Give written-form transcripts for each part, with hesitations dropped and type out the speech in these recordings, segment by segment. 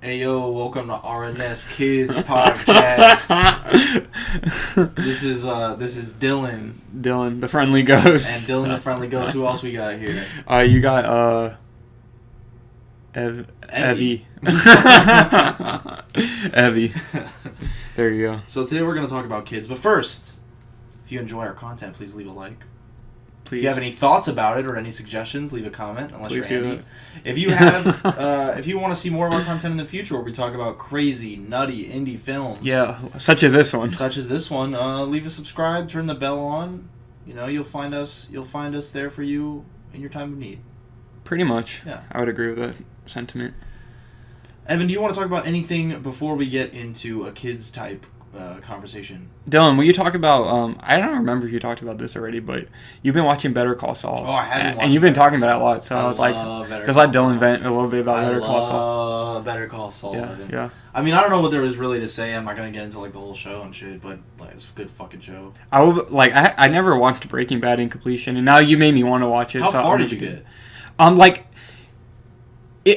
Hey yo, welcome to RNS Kids Podcast. This is Dylan. Dylan, the friendly ghost. And Dylan, the friendly ghost. Who else we got here? You got Evie. Evie. There you go. So today we're gonna talk about kids, but first, if you enjoy our content, please leave a like. Please. If you have any thoughts about it or any suggestions, leave a comment. Unless Please you're Andy. If you have, if you want to see more of our content in the future, where we talk about crazy, nutty indie films, such as this one, leave a subscribe, turn the bell on. You know, you'll find us there for you in your time of need. Pretty much. Yeah, I would agree with that sentiment. Evan, do you want to talk about anything before we get into a kids type conversation? Dylan, will you talk about? I don't remember if you talked about this already, but you've been watching Better Call Saul. Oh, I have been watching. And you've been talking about it a lot, so I was like, because let Dylan vent a little bit about Better Call Saul. Better Call Saul. Yeah. I mean, I don't know what there is really to say. I'm not gonna get into like the whole show and shit, but like it's a good fucking show. I never watched Breaking Bad in completion, and now you made me want to watch it. How far did you get?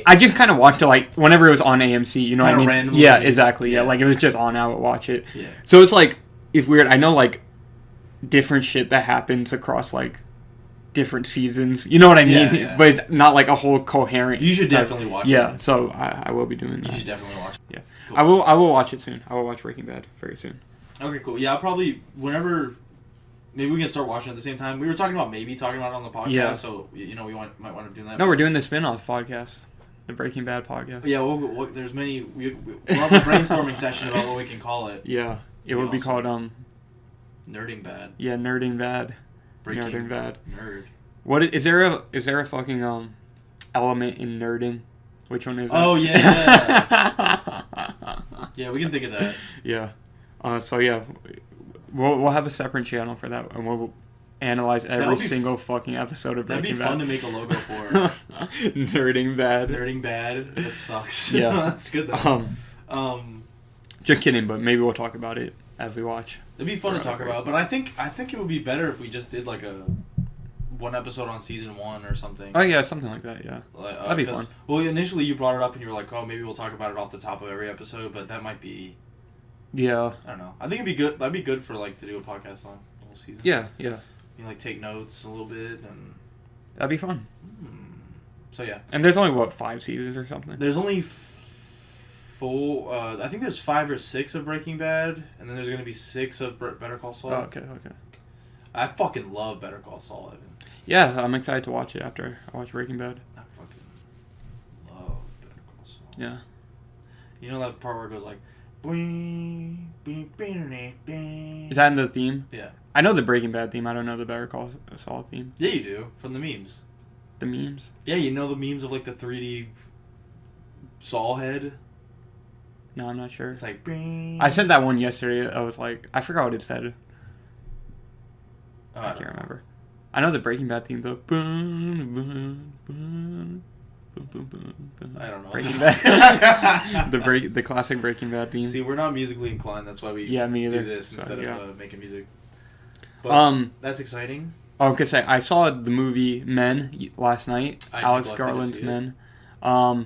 I just kind of watched it like whenever it was on AMC, you know what I mean? Randomly. Yeah, exactly. Yeah, like it was just on, I would watch it. Yeah. So it's like, it's weird. I know like different shit that happens across like different seasons. You know what I mean? Yeah. But it's not like a whole coherent. You should definitely watch it. Yeah, so I will be doing that. You should definitely watch it. Yeah. Cool. I will watch it soon. I will watch Breaking Bad very soon. Okay, cool. Yeah, I'll probably whenever. Maybe we can start watching at the same time. We were talking about it on the podcast, Yeah. So you know might want to do that. No, we're doing the spin-off podcast. The Breaking Bad podcast. Yeah, well there's many. We'll have a brainstorming session about what we can call it. Yeah, it would be called Nerding Bad. Yeah, Nerding Bad. Breaking Nerding Bad. Nerd. What is there a fucking element in nerding? Which one is it? Oh yeah. Yeah, we can think of that. Yeah. So yeah, we'll have a separate channel for that, and we'll analyze every single fucking episode of Breaking Bad. That'd be fun to make a logo for. Nerding Bad. Nerding Bad. That sucks. Yeah. That's good though. Just kidding, but maybe we'll talk about it as we watch. It'd be fun to talk about, but I think it would be better if we just did like one episode on season 1 or something. Oh yeah, something like that. Yeah, that'd be fun. Well, initially you brought it up and you were like, "Oh, maybe we'll talk about it off the top of every episode," but that might be. Yeah. I don't know. I think it'd be good. That'd be good for like to do a podcast on the whole season. Yeah. You like take notes a little bit and. That'd be fun. So yeah. And there's only 5 seasons or something. There's only 4. I think there's 5 or 6 of Breaking Bad, and then there's gonna be 6 of Better Call Saul. Oh, okay. I fucking love Better Call Saul, Evan. Yeah, I'm excited to watch it after I watch Breaking Bad. I fucking love Better Call Saul. Yeah. You know that part where it goes like, is that in the theme? Yeah. I know the Breaking Bad theme. I don't know the Better Call Saul theme. Yeah, you do from the memes. The memes? Yeah, you know the memes of like the 3D Saul head. No, I'm not sure. It's like. I said that one yesterday. I was like, I forgot what it said. I can't remember. I know the Breaking Bad theme though. I don't know. Breaking Bad. the classic Breaking Bad theme. See, we're not musically inclined. That's why we me either. do this instead of making music. But that's exciting. Oh, I could say I saw the movie Men last night. Alex Garland's Men. I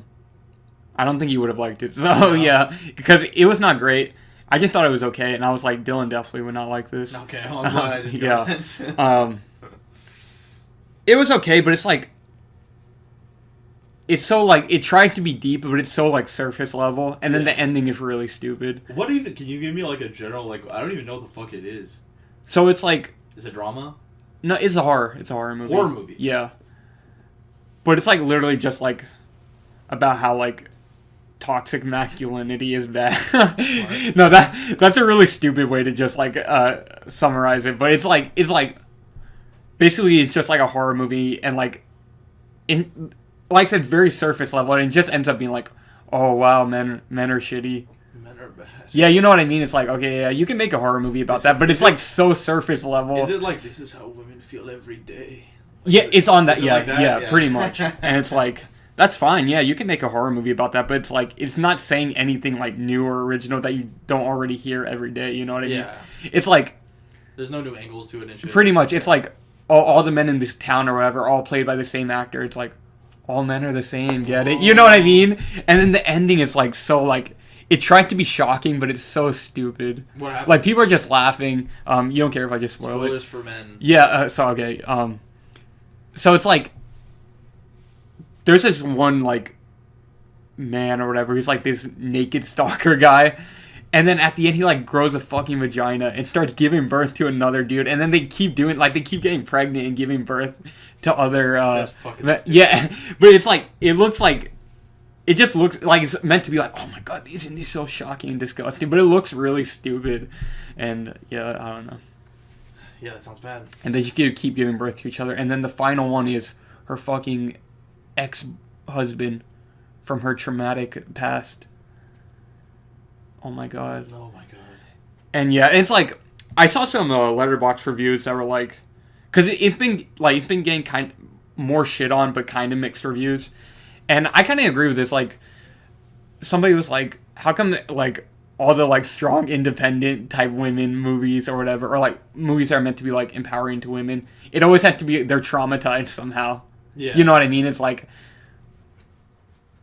don't think you would have liked it. So no. Yeah, because it was not great. I just thought it was okay, and I was like, Dylan definitely would not like this. Okay, well, I'm glad I didn't. Yeah. It was okay, but it's like. It's so, like, it tried to be deep, but it's so, like, surface level, and then the ending is really stupid. What even, can you give me, like, a general, like, I don't even know what the fuck it is. So it's, like... Is it drama? No, it's a horror. It's a horror movie. Horror movie? Yeah. But it's, like, literally just, like, about how, like, toxic masculinity is bad. No, that's a really stupid way to just, like, summarize it, but it's, like, basically, it's just, like, a horror movie, and, like, like I said, very surface level, and it just ends up being like, oh wow, men are shitty. Men are bad. Yeah, you know what I mean? It's like, okay, yeah, you can make a horror movie about that, but it's like so surface level. Is it like, this is how women feel every day? Like, yeah, it's on that, like that? Yeah, pretty much. And it's like, that's fine, yeah, you can make a horror movie about that, but it's like, it's not saying anything like new or original that you don't already hear every day, you know what I mean? Yeah. It's like... There's no new angles to it and shit. Pretty much, it's like, all the men in this town or whatever, all played by the same actor, it's like, all men are the same, get it? You know what I mean? And then the ending is like so like it tried to be shocking, but it's so stupid. What happens? Like people are just laughing. You don't care if I just spoil Spoilers it. for men. Yeah. Okay. So it's like there's this one like man or whatever. He's like this naked stalker guy. And then at the end, he like grows a fucking vagina and starts giving birth to another dude. And then they keep doing like they keep getting pregnant and giving birth to other. That's fucking stupid. Yeah, but it's like it looks like it just looks like it's meant to be like, oh my god, isn't this so shocking and disgusting? But it looks really stupid, and yeah, I don't know. Yeah, that sounds bad. And they just keep giving birth to each other. And then the final one is her fucking ex-husband from her traumatic past. Oh my god. Oh my god. And yeah, it's like I saw some letterbox reviews that were like, because it's been getting kind more shit on, but kind of mixed reviews, and I kind of agree with this. Like, somebody was like, how come like all the like strong independent type women movies or whatever, or like movies that are meant to be like empowering to women, it always has to be they're traumatized somehow. Yeah. You know what I mean? It's like,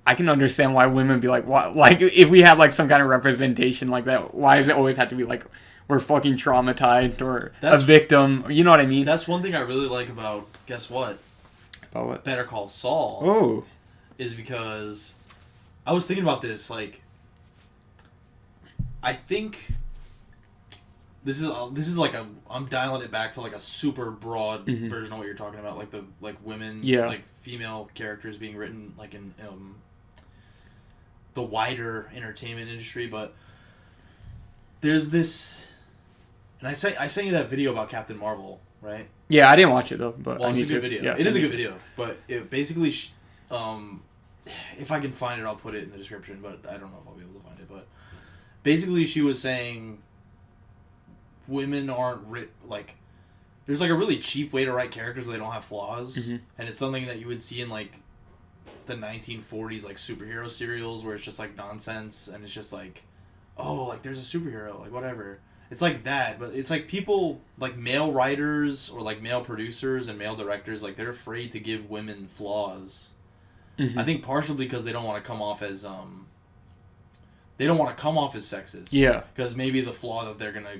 I can understand why women be like, why, like if we have like some kind of representation like that, why does it always have to be like we're fucking traumatized or a victim? You know what I mean? That's one thing I really like about, guess what? About what? Better Call Saul. Oh. Is because I was thinking about this, like, I think this is like I'm dialing it back to like a super broad version of what you're talking about, like the women, like female characters being written like in the wider entertainment industry, but there's this, and I sent you that video about Captain Marvel, right? Yeah, I didn't watch it though, but well, I it's need a good to. video. Yeah, it is a good video, but it basically, if I can find it, I'll put it in the description. But I don't know if I'll be able to find it. But basically, she was saying women aren't like. There's like a really cheap way to write characters where they don't have flaws, and it's something that you would see in like the 1940s like superhero serials where it's just like nonsense and it's just like, oh, like there's a superhero, like whatever. It's like that, but it's like people, like male writers or like male producers and male directors, like they're afraid to give women flaws. I think partially because they don't want to come off as sexist. Yeah. Because maybe the flaw that they're gonna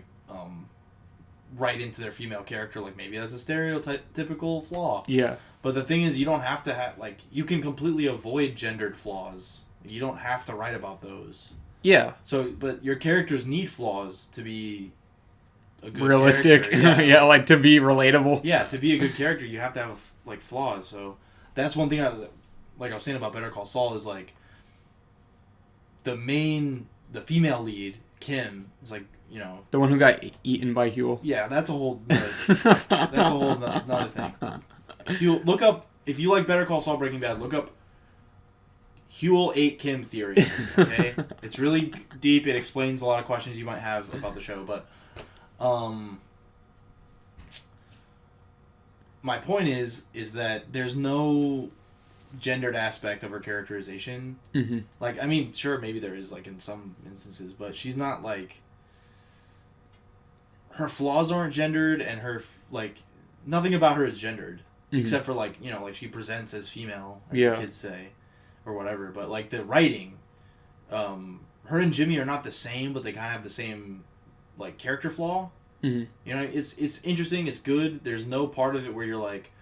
write into their female character, like maybe that's a stereotypical flaw. Yeah. But the thing is, you don't have to have like you can completely avoid gendered flaws. You don't have to write about those. Yeah. So, but your characters need flaws to be a good realistic. Yeah. Yeah, like to be relatable. Yeah, to be a good character, you have to have like flaws. So that's one thing I was saying about Better Call Saul is like the female lead, Kim, is like, you know, the one who got eaten by Huel. Yeah, that's a whole another thing. If you like Better Call Saul, Breaking Bad, look up Huel ate Kim theory. Okay, it's really deep. It explains a lot of questions you might have about the show. But my point is that there's no gendered aspect of her characterization. Like, I mean, sure, maybe there is like in some instances, but she's not like, her flaws aren't gendered, and her like nothing about her is gendered except for like, you know, like she presents as female, as the kids say. Or whatever, but like the writing, her and Jimmy are not the same, but they kind of have the same like character flaw. You know, it's interesting. It's good. There's no part of it where you're like,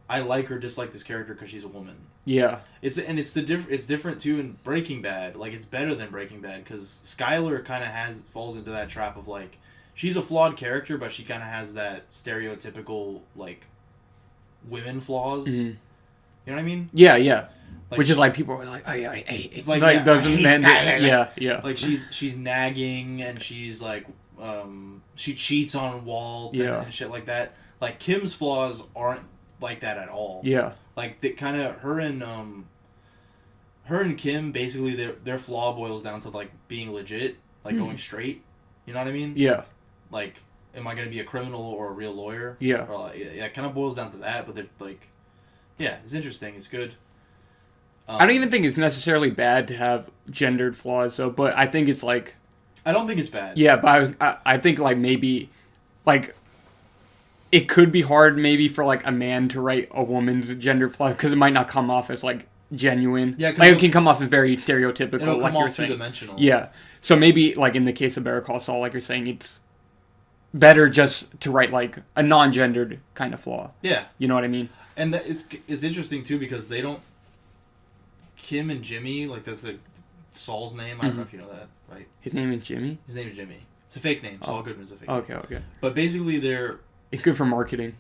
I like or dislike this character because she's a woman. Yeah. It's different too in Breaking Bad. Like, it's better than Breaking Bad because Skyler kind of falls into that trap of like, she's a flawed character, but she kind of has that stereotypical like women flaws. You know what I mean? Yeah, yeah. Like, which is like people are always like, oh yeah, it's like yeah, doesn't men? Yeah, yeah. Like she's nagging and she's like, she cheats on Walt and shit like that. Like Kim's flaws aren't like that at all. Yeah. Like they kind of her and Kim basically their flaw boils down to like being legit, like going straight. You know what I mean? Yeah. Like, am I gonna be a criminal or a real lawyer? Yeah. Or like, yeah, it kind of boils down to that, but they're like, yeah, it's interesting. It's good. I don't even think it's necessarily bad to have gendered flaws, though. But I think it's like, I don't think it's bad. Yeah, but I think like maybe, like, it could be hard maybe for like a man to write a woman's gender flaw because it might not come off as like genuine. Yeah, like it can come off as very stereotypical. It'll like come you're off saying. two-dimensional. Yeah. So maybe like in the case of Better Call Saul, like you're saying, it's better just to write like a non-gendered kind of flaw. Yeah. You know what I mean? And it's interesting too because they don't. Kim and Jimmy, like that's the Saul's name. I don't know if you know that, right? His name is Jimmy? His name is Jimmy. It's a fake name. Saul Goodman's a fake name. Okay. But basically, they're it's good for marketing.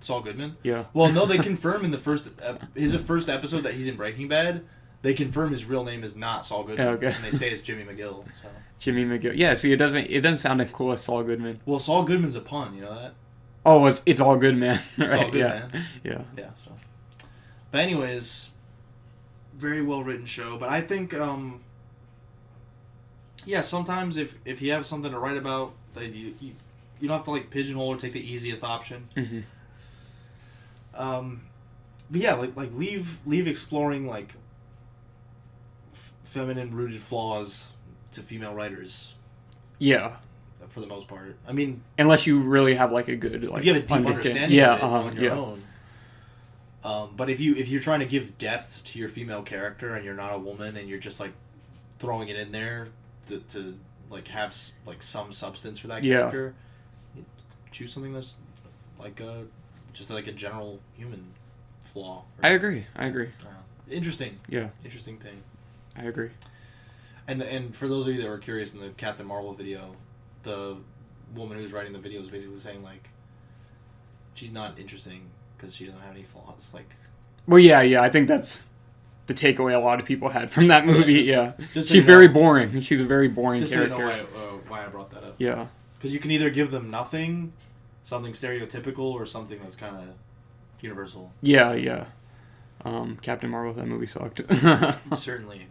Saul Goodman. Yeah. Well, no, they confirm in the his first episode that he's in Breaking Bad. They confirm his real name is not Saul Goodman. Okay. And they say it's Jimmy McGill. So. Jimmy McGill. Yeah. See, it doesn't sound as cool as Saul Goodman. Well, Saul Goodman's a pun. You know that? Oh, it's all good, man. Right? It's all good, yeah. man. Yeah. Yeah. So. But anyways, very well written show. But I think, yeah, sometimes if you have something to write about, that you don't have to like pigeonhole or take the easiest option. Mm-hmm. But yeah, like leave exploring like feminine rooted flaws to female writers. Yeah. For the most part, I mean, unless you really have like a good like if you have a deep understanding of it on your own. But if you're trying to give depth to your female character and you're not a woman and you're just like throwing it in there to like have like some substance for that character, choose something that's like just like a general human flaw. I agree. Interesting. Yeah. Interesting thing. I agree. And for those of you that were curious in the Captain Marvel video, the woman who's writing the video is basically saying like she's not interesting because she doesn't have any flaws. Like, well, yeah. I think that's the takeaway a lot of people had from that movie. Yeah, just she's very boring. She's a very boring just character. So you know why I brought that up. Yeah, because you can either give them nothing, something stereotypical, or something that's kind of universal. Yeah. Captain Marvel, that movie sucked. Certainly.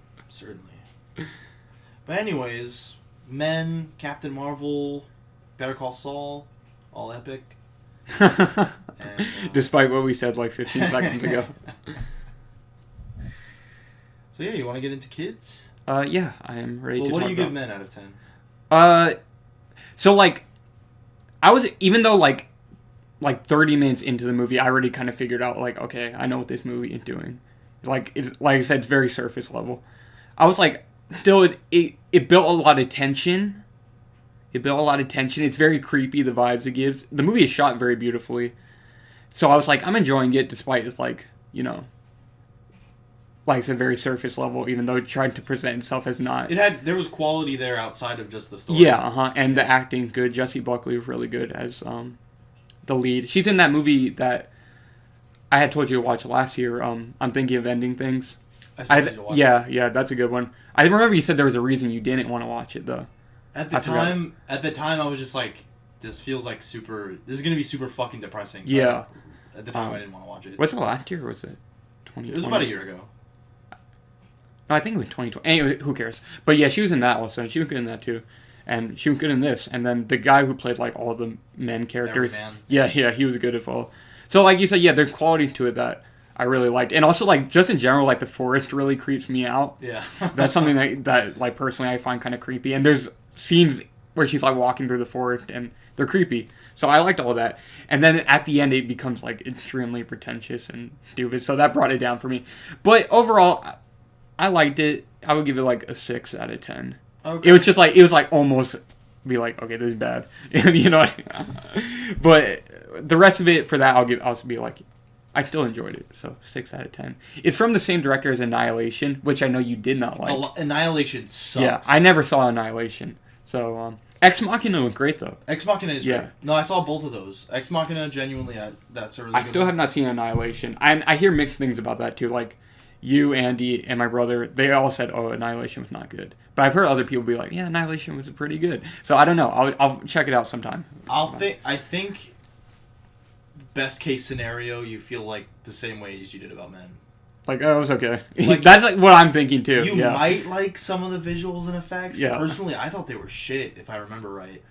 But anyways, Men, Captain Marvel, Better Call Saul, all epic. And, despite what we said like 15 seconds ago. So yeah, you want to get into kids? Yeah, I am ready to talk what do you give about. Men out of 10? So like, I was, even though like 30 minutes into the movie, I already kind of figured out like, okay, I know what this movie is doing. Like, it's, like I said, it's very surface level. I was like, still, it built a lot of tension. It's very creepy, the vibes it gives. The movie is shot very beautifully. So I was like, I'm enjoying it despite it's like, you know, like I said, very surface level, even though it tried to present itself as not. There was quality there outside of just the story. Yeah, and the acting good. Jessie Buckley was really good as the lead. She's in that movie that I had told you to watch last year. I'm Thinking of Ending Things. I need to watch it. Yeah, that's a good one. I remember you said there was a reason you didn't want to watch it though. At the time, I was just like, this feels like this is gonna be super fucking depressing. So yeah. At the time, I didn't want to watch it. Was it last year or was it 2020? It was about a year ago. No, I think it was 2020. Anyway, who cares? But yeah, she was in that also, and she was good in that too. And she was good in this. And then the guy who played like all the men characters. Yeah, he was good as well. So like you said, yeah, there's quality to it that I really liked. And also like just in general, like the forest really creeps me out. Yeah. That's something that like personally I find kind of creepy. And there's scenes where she's like walking through the forest and they're creepy. So I liked all of that. And then at the end it becomes like extremely pretentious and stupid. So that brought it down for me. But overall, I liked it. I would give it like a 6 out of 10. Okay. It was like almost be like, okay, this is bad. You know. But the rest of it for that I'll also be like, I still enjoyed it. So 6 out of 10. It's from the same director as Annihilation, which I know you did not like. Annihilation sucks. Yeah, I never saw Annihilation. So Ex Machina was great though. Ex Machina is great. No, I saw both of those. Ex Machina, genuinely, that's a really good still have not seen Annihilation. I hear mixed things about that too. Like you, Andy, and my brother, they all said, "Oh, Annihilation was not good." But I've heard other people be like, "Yeah, Annihilation was pretty good." So I don't know. I'll check it out sometime. I think best case scenario, you feel like the same way as you did about Men. Like, oh, it was okay. Like, that's like what I'm thinking too. You might like some of the visuals and effects. Yeah. Personally, I thought they were shit, if I remember right.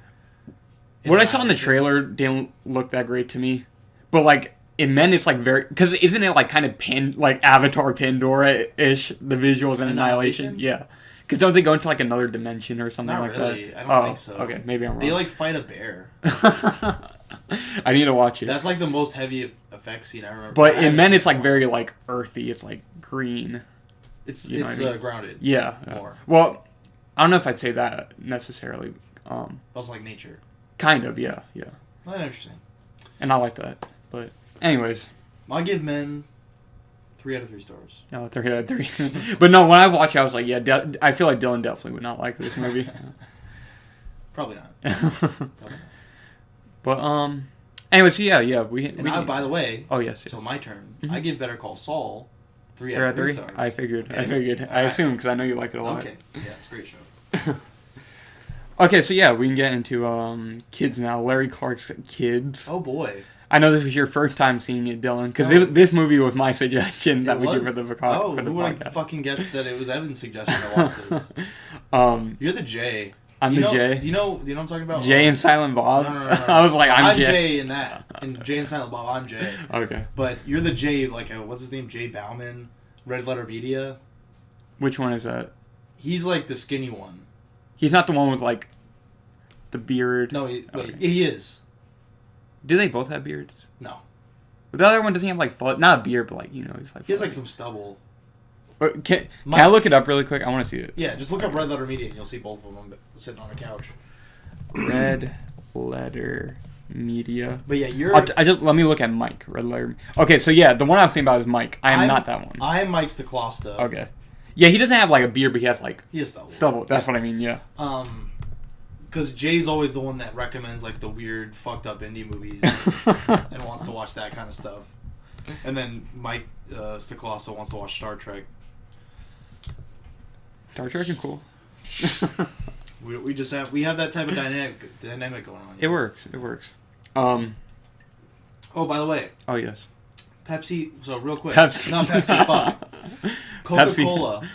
What I saw in the trailer didn't look that great to me. But like in Men, it's like very, because isn't it like kind of like Avatar Pandora-ish, the visuals in Annihilation? Yeah. Because don't they go into like another dimension or something Not like really. that? I don't think so. Okay, maybe I'm wrong. They like fight a bear. I need to watch it. That's like the most heavy effects scene I remember. But in men, it's like very like earthy. It's like green. It's grounded. Yeah. More. Well, I don't know if I'd say that necessarily. Also like nature. Kind of, yeah. That's interesting. And I like that. But anyways. I give Men 3 out of 3 stars. No, 3 out of 3. But no, when I watched it, I was like, yeah, I feel like Dylan definitely would not like this movie. Probably not. But anyways, yeah, by the way. Oh yes. So my turn. Mm-hmm. I give Better Call Saul 3 out out of 3 3 stars. I figured. Okay. I assumed because I know you like it a lot. Okay. Yeah, it's a great show. Okay, so yeah, we can get into kids now. Larry Clark's Kids. Oh boy. I know this was your first time seeing it, Dylan, because this movie was my suggestion that we do for the podcast. Who would have fucking guessed that it was Evan's suggestion to watch this? You're the J. I'm the J. Do you know what I'm talking about? Jay and Silent Bob? No. I was like, I'm Jay. Jay in that. In Jay and Silent Bob, I'm Jay. Okay. But you're the J, like, what's his name? Jay Bauman? Red Letter Media? Which one is that? He's like the skinny one. He's not the one with like the beard. No, he is. Do they both have beards? No. But the other one doesn't have like not a beard, but like he's like. He has like some stubble. Can I look it up really quick? I want to see it. Yeah, just look up Red Letter Media and you'll see both of them sitting on a couch. Red Letter Media. But yeah, let me look at Mike. Red Letter. Okay, so yeah, the one I'm thinking about is Mike. I'm not that one. I am Mike's DeClosta. Okay. Yeah, he doesn't have like a beard, but he has like. He has stubble. Stubble. That's what I mean. Yeah. Because Jay's always the one that recommends like the weird, fucked up indie movies and wants to watch that kind of stuff. And then Mike Staclosa wants to watch Star Trek. Star Trek is cool. we have that type of dynamic going on. It works. Oh, by the way. Oh yes. Pepsi. So real quick. Pepsi. Not Pepsi. Fuck. Coca-Cola.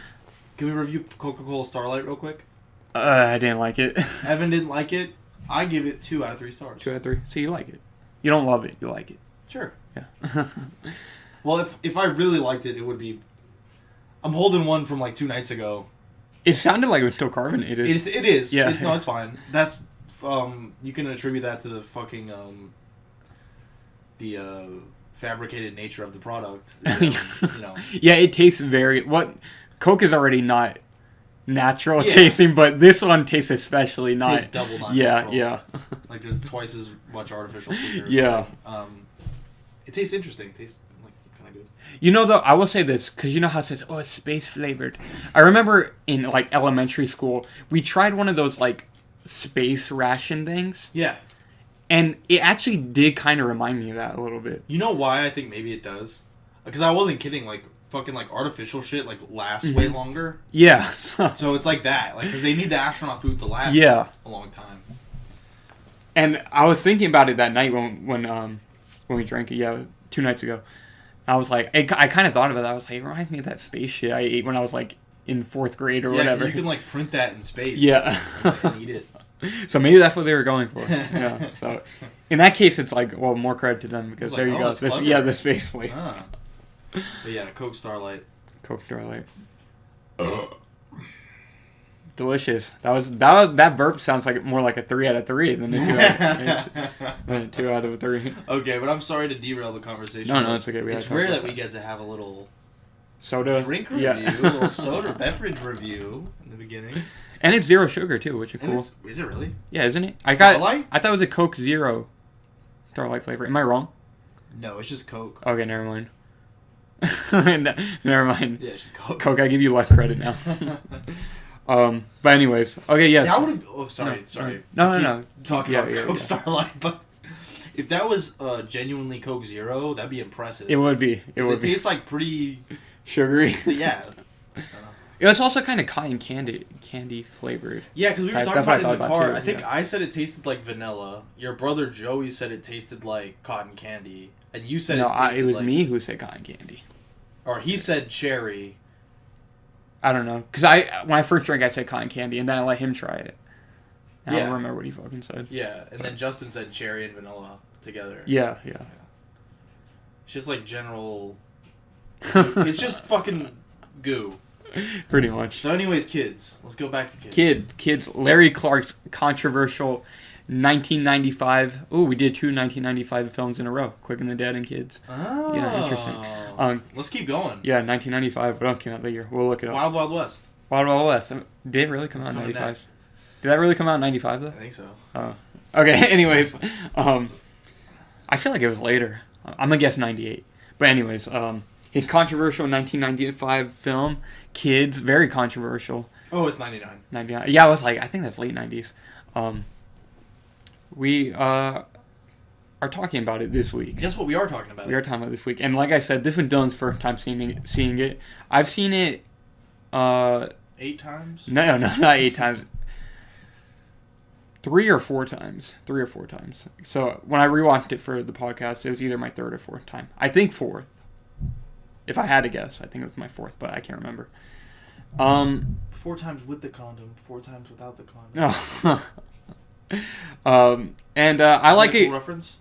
Can we review Coca-Cola Starlight real quick? I didn't like it. Evan didn't like it. I give it 2 out of 3 stars. 2 out of 3. So you like it? You don't love it. You like it. Sure. Yeah. Well, if I really liked it, it would be. I'm holding one from like 2 nights ago. It sounded like it was still carbonated. It is. Yeah. No, it's fine. That's you can attribute that to the fucking fabricated nature of the product. Yeah, it tastes Coke is already not natural tasting, but this one tastes especially not. Tastes double not natural. Yeah. Like there's twice as much artificial sweeteners. Yeah. It tastes interesting. It tastes like kind of good. You know, though, I will say this, because you know how it says, oh, it's space flavored. I remember in, like, elementary school, we tried one of those, like, space ration things. Yeah. And it actually did kind of remind me of that a little bit. You know why I think maybe it does? Because I wasn't kidding, like, fucking, like, artificial shit, like, lasts way longer. Yeah. So it's like that. Like, because they need the astronaut food to last a long time. And I was thinking about it that night when we drank it, 2 nights ago. I was like, I kind of thought about that. I was like, it reminds me of that space shit I ate when I was like in 4th grade or whatever. You can like print that in space. Yeah. And eat it. So maybe that's what they were going for. Yeah. So in that case, it's like, well, more credit to them because there you go. The space flavor. Ah. But yeah, Coke Starlight. Delicious. That burp sounds like more like a 3 out of 3 than a 2 out of 3. Okay, but I'm sorry to derail the conversation. No, it's okay. It's rare that we get to have a little soda drink review, a little soda beverage review in the beginning. And it's 0 sugar too, which is cool. Is it really? Yeah, isn't it? Starlight? I thought it was a Coke Zero Starlight flavor. Am I wrong? No, it's just Coke. Okay, never mind. Never mind. Yeah, it's just Coke. Coke, I give you less credit now. But anyways, okay, yes. That would have. Oh, sorry. No. Talking about Coke Starlight, but if that was genuinely Coke Zero, that'd be impressive. It would be. It tastes like pretty sugary. Yeah. It was also kind of cotton candy flavored. Yeah, because we were talking about it in the car. Too, I think I said it tasted like vanilla. Your brother Joey said it tasted like cotton candy, and you said it was me who said cotton candy. Or he said cherry. I don't know, because when I first drank, I said cotton candy, and then I let him try it. I don't remember what he fucking said. Yeah, and then Justin said cherry and vanilla together. Yeah. It's just like general. It's just fucking goo. Pretty much. So anyways, kids. Let's go back to kids. Kids. Larry Clark's controversial 1995. Oh, we did 2 1995 films in a row. Quick and the Dead and Kids. Oh. Yeah, interesting. Let's keep going. Yeah, 1995. What else came out that year? We'll look it up. Wild Wild West. Wild Wild West. Did it really come out in 95? Next. Did that really come out in 95 though? I think so. Oh. Okay, anyways. I feel like it was later. I'm gonna guess 98. But anyways, his controversial 1995 film, Kids, very controversial. Oh, it's 99. 99. Yeah, I think that's late 90s. We are talking about it this week. Guess what? We are talking about it. We are talking about it this week. And like I said, this was Dylan's first time seeing it. I've seen it... 8 times? No, not 8 times. 3 or 4 times. So when I rewatched it for the podcast, it was either my 3rd or 4th time. I think 4th. If I had to guess, I think it was my 4th, but I can't remember. 4 times with the condom, 4 times without the condom. And I like it. Cool reference?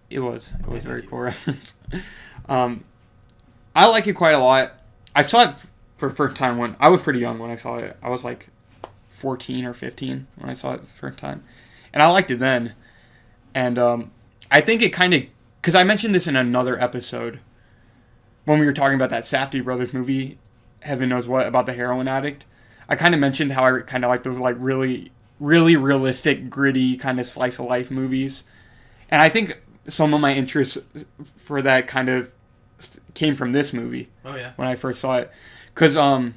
It was a very cool reference. I like it quite a lot. I saw it for the first time when I was pretty young when I saw it. I was like 14 or 15 when I saw it the first time, and I liked it then. And I think it kind of, because I mentioned this in another episode when we were talking about that Safdie Brothers movie, Heaven Knows What, about the heroin addict. I kind of mentioned how I kind of like those like really, really realistic, gritty kind of slice of life movies, and I think some of my interests for that kind of came from this movie. Oh yeah. When I first saw it, because I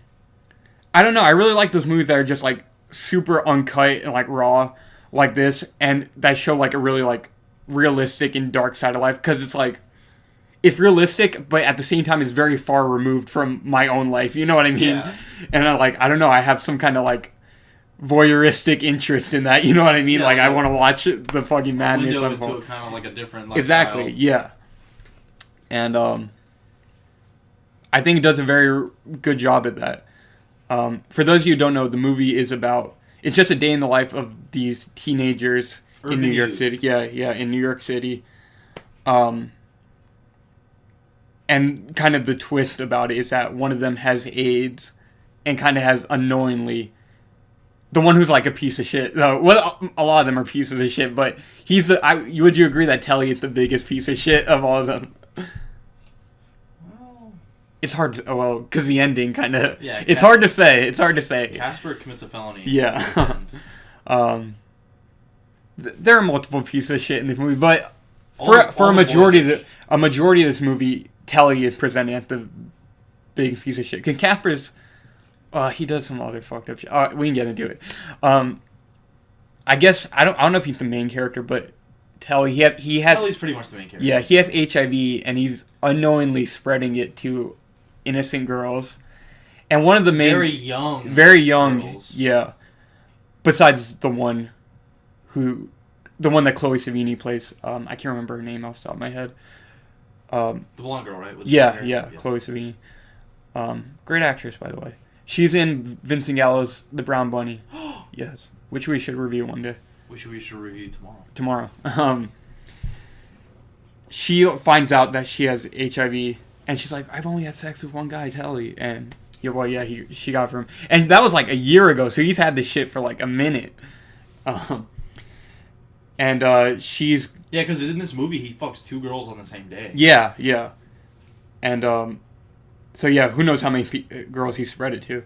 don't know, I really like those movies that are just like super uncut and like raw like this, and that show like a really like realistic and dark side of life, because it's like it's realistic but at the same time it's very far removed from my own life, you know what I mean? Yeah. And I don't know, I have some kind of like voyeuristic interest in that, you know what I mean? Yeah, like I want to watch the fucking madness of into kind of like a different lifestyle. Exactly, yeah. And I think it does a very good job at that. For those of you who don't know, the movie is about, it's just a day in the life of these teenagers in New York City. Yeah, in New York City. And kind of the twist about it is that one of them has AIDS and kind of has unknowingly, the one who's like a piece of shit. Well, a lot of them are pieces of shit, but he's would you agree that Telly is the biggest piece of shit of all of them? It's hard to, because the ending kind of, yeah, it's hard to say. Casper commits a felony. Yeah. There are multiple pieces of shit in this movie, but for a majority of this movie, Telly is presenting as the big piece of shit. Because Casper's, he does some other fucked up shit. We can get into it. I guess, I don't know if he's the main character, but Telly, he has... Telly's pretty much the main character. Yeah, he has HIV, and he's unknowingly spreading it to innocent girls. And one of the main... Very young girls. Yeah. Besides the one that Chloe Savini plays. I can't remember her name off the top of my head. The blonde girl, right? Yeah, Chloe Savini. Great actress, by the way. She's in Vincent Gallo's The Brown Bunny. Yes. Which we should review one day. Which we should review tomorrow. She finds out that she has HIV, and she's like, I've only had sex with one guy, Telly. And, she got it from him. And that was like a year ago, so he's had this shit for like a minute. She's... Yeah, because in this movie, he fucks 2 girls on the same day. Yeah. And, so yeah, who knows how many girls he spread it to.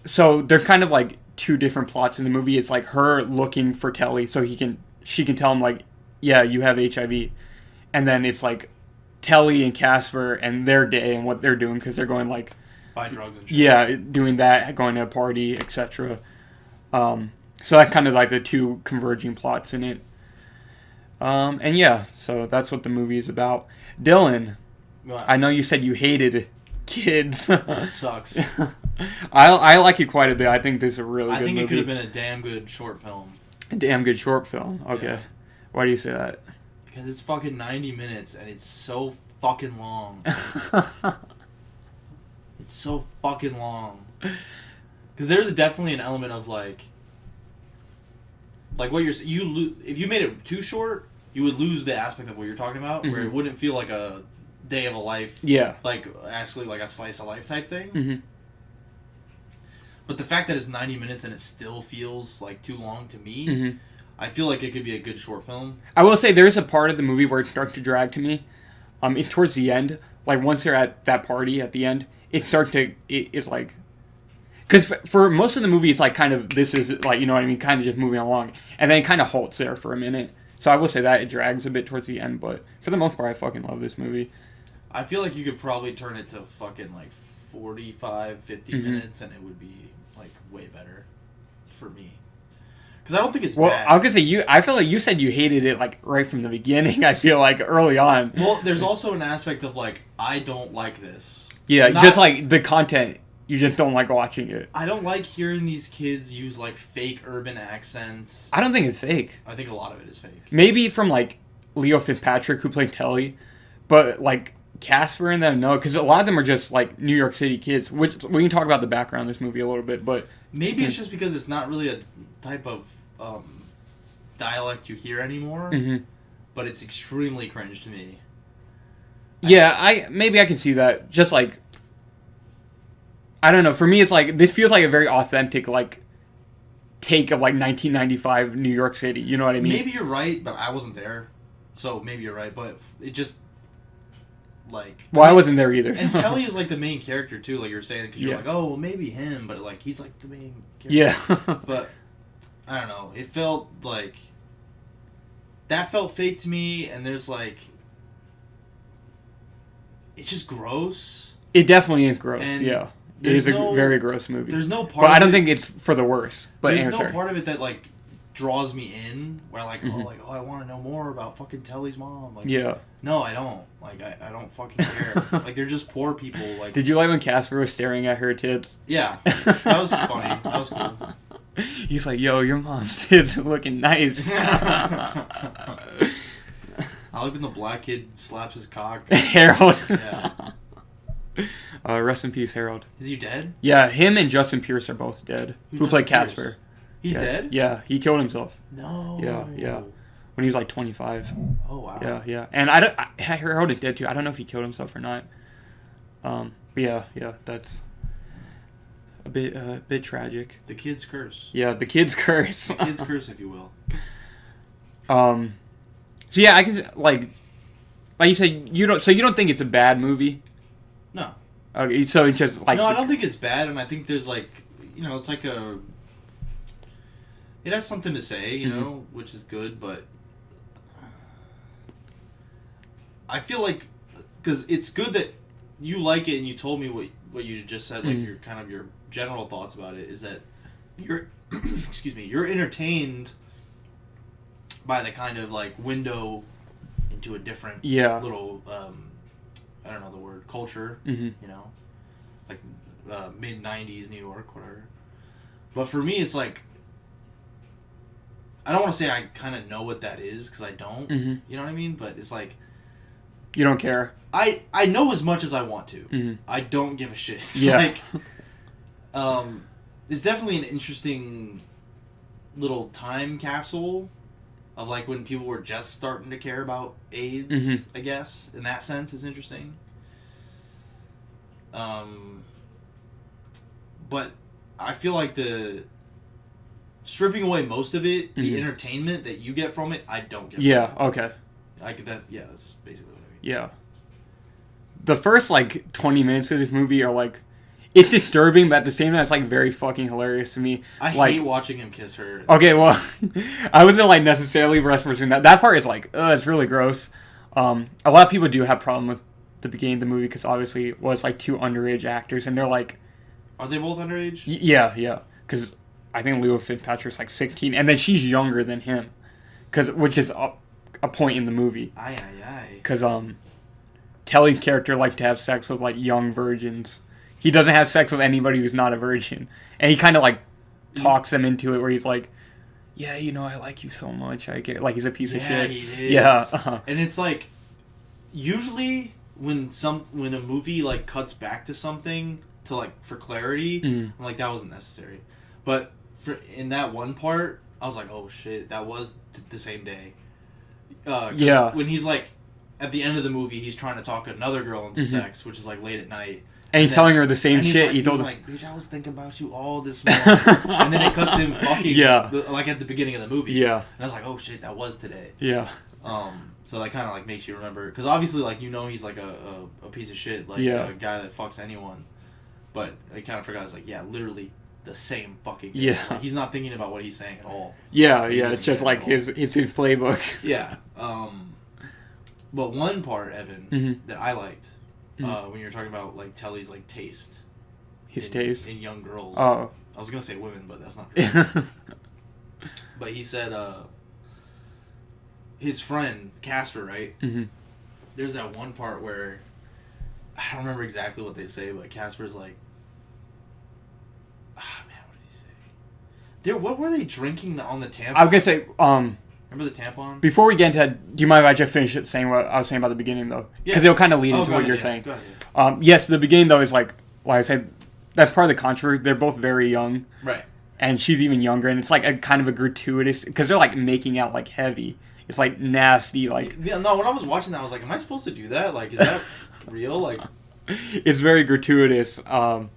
So they're kind of like 2 different plots in the movie. It's like her looking for Telly so she can tell him like, yeah, you have HIV. And then it's like Telly and Casper and their day and what they're doing, because they're going like... Buy drugs and shit. Yeah, doing that, going to a party, etc. So that's kind of like the 2 converging plots in it. And yeah, so that's what the movie is about. Dylan, what? I know you said you hated Kids. It sucks. I like it quite a bit. I think this is a really good movie. I think it could have been a damn good short film. A damn good short film. Okay. Yeah. Why do you say that? Because it's fucking 90 minutes and it's so fucking long. It's so fucking long. Because there's definitely an element of like what if you made it too short, you would lose the aspect of what you're talking about, where it wouldn't feel like a day of a life. Yeah. Like actually like a slice of life type thing. Mm-hmm. But the fact that it's 90 minutes and it still feels like too long to me, I feel like it could be a good short film. I will say there's a part of the movie where it starts to drag to me. It's towards the end. Like, once they're at that party at the end, it's like... Because for most of the movie, it's like kind of, this is like, you know what I mean, kind of just moving along. And then it kind of halts there for a minute. So I will say that it drags a bit towards the end, but for the most part, I fucking love this movie. I feel like you could probably turn it to fucking like 45, 50 minutes and it would be like way better for me. Because I don't think it's bad. I was going to say, I feel like you said you hated it like right from the beginning, I feel like early on. Well, there's also an aspect of like, I don't like this. Yeah, just like the content. You just don't like watching it. I don't like hearing these kids use, like, fake urban accents. I don't think it's fake. I think a lot of it is fake. Maybe from, like, Leo Fitzpatrick, who played Telly. But, like, Casper and them, no. Because a lot of them are just, like, New York City kids. Which, we can talk about the background of this movie a little bit, but... Maybe it's just because it's not really a type of dialect you hear anymore. But it's extremely cringe to me. Yeah, maybe I can see that. Just, like... I don't know. For me, it's like, this feels like a very authentic, like, take of, like, 1995 New York City. You know what I mean? Maybe you're right, but I wasn't there. So maybe you're right, but it just, like... Well, I wasn't there either. And Telly is, like, the main character, too, like you're saying, because you're like, oh, well, maybe him, but, like, he's, like, the main character. Yeah. But, I don't know. It felt, like... That felt fake to me, and there's, like... It's just gross. It definitely is gross, and yeah. It is a very gross movie. There's no part but of it... I don't think it's for the worse. But there's no part of it that, like, draws me in, where, like, oh, I want to know more about fucking Telly's mom. Like, yeah. No, I don't. Like, I don't fucking care. Like, they're just poor people. Like, did you like when Casper was staring at her tits? Yeah. That was funny. That was cool. He's like, yo, your mom's tits are looking nice. I like when the black kid slaps his cock. Harold. Yeah. Rest in peace, Harold. Is he dead? Yeah, him and Justin Pierce are both dead. Who played Casper. He's dead? Yeah, he killed himself. No. Yeah. When he was like 25. Oh, wow. Yeah. And Harold is dead too. I don't know if he killed himself or not. But yeah, that's a bit tragic. The kid's curse. Yeah, the kid's curse. The kid's curse, if you will. So yeah, I can like you said, you don't think it's a bad movie? No. Okay, so it's just like... No, I don't think it's bad, and I think there's like, you know, it's like a... It has something to say, you know, which is good, but... I feel like... Because it's good that you like it and you told me what you just said, like your kind of your general thoughts about it, is that you're... excuse me, you're entertained by the kind of like window into a different little... I don't know the word, culture, you know, like mid-90s New York, whatever. But for me, it's like, I don't want to say I kind of know what that is, because I don't, you know what I mean? But it's like... You don't care? I know as much as I want to. I don't give a shit. It's like, it's definitely an interesting little time capsule of like when people were just starting to care about AIDS, I guess. In that sense, is interesting. But I feel like stripping away most of it, the entertainment that you get from it, I don't get. Yeah. Okay. That's basically what I mean. Yeah. The first like 20 minutes of this movie are like, it's disturbing, but at the same time, it's like very fucking hilarious to me. I hate watching him kiss her. Okay, well, I wasn't like necessarily referencing that. That part is like, it's really gross. A lot of people do have problem with the beginning of the movie because obviously it was like two underage actors, and they're like, are they both underage? Yeah. Because I think Leo Fitzpatrick's like 16, and then she's younger than him, which is a point in the movie. Aye. Because Telly's character liked to have sex with like young virgins. He doesn't have sex with anybody who's not a virgin. And he kind of, like, talks them into it where he's like, yeah, you know, I like you so much. I get like, he's a piece of shit. He is. Yeah. And it's like, usually when a movie, like, cuts back to something to, like, for clarity, I'm like, that wasn't necessary. But in that one part, I was like, oh, shit, that was the same day. When he's, like, at the end of the movie, he's trying to talk another girl into sex, which is, like, late at night. And he's telling her the same shit. Like, he told her, like, bitch, I was thinking about you all this morning. And then it cuts to him fucking, like at the beginning of the movie. Yeah. And I was like, oh shit, that was today. Yeah. So that kind of like makes you remember, because obviously like he's like a piece of shit, like a guy that fucks anyone. But I kind of forgot. I was like, yeah, literally the same fucking thing. Yeah. Like, he's not thinking about what he's saying at all. Yeah, it's just like his playbook. Yeah. But one part, Evan, that I liked, when you were talking about like Telly's like taste. His taste? In young girls. Oh. I was going to say women, but that's not correct. But he said, his friend, Casper, right? Mm-hmm. There's that one part where, I don't remember exactly what they say, but Casper's like, man, what did he say? What were they drinking on the tampon? I was going to say, remember the tampon? Before we get into that, do you mind if I just finish saying what I was saying about the beginning, though? Because it'll kind of lead into what you're saying. Go ahead. Yes, the beginning, though, is like I said, that's part of the controversy. They're both very young. Right. And she's even younger, and it's like a kind of a gratuitous, because they're like making out like heavy. It's like nasty, like. Yeah, no, when I was watching that, I was like, am I supposed to do that? Like, is that real? Like. It's very gratuitous. And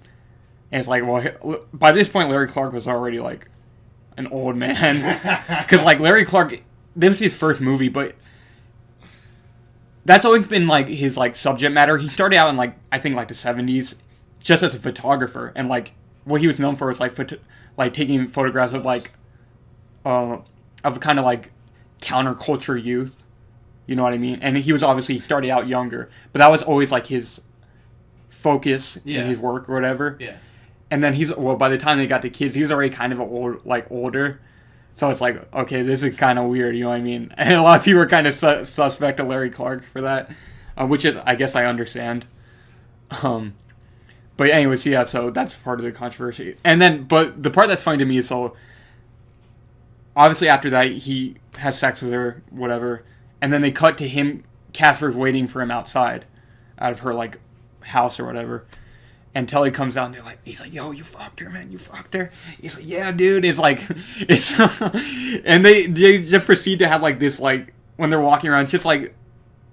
it's like, well, by this point, Larry Clark was already like an old man. Because like Larry Clark, this was his first movie, but that's always been like his like subject matter. He started out in like, I think like the 70s, just as a photographer, and like what he was known for was like taking photographs of like of kind of like counterculture youth, you know what I mean? And he was obviously started out younger, but that was always like his focus in his work or whatever. Yeah. And then by the time they got the kids, he was already kind of older. So it's like, okay, this is kind of weird, you know what I mean? And a lot of people are kind of suspect of Larry Clark for that, which is, I guess I understand. But anyways, yeah, so that's part of the controversy. And then, but the part that's funny to me is, so obviously after that, he has sex with her, whatever, and then they cut to him, Casper's waiting for him outside, out of her, like, house or whatever. And Telly comes out and he's like, yo, you fucked her, man, you fucked her. He's like, yeah, dude. It's like, and they just proceed to have, like, this, like, when they're walking around, it's just, like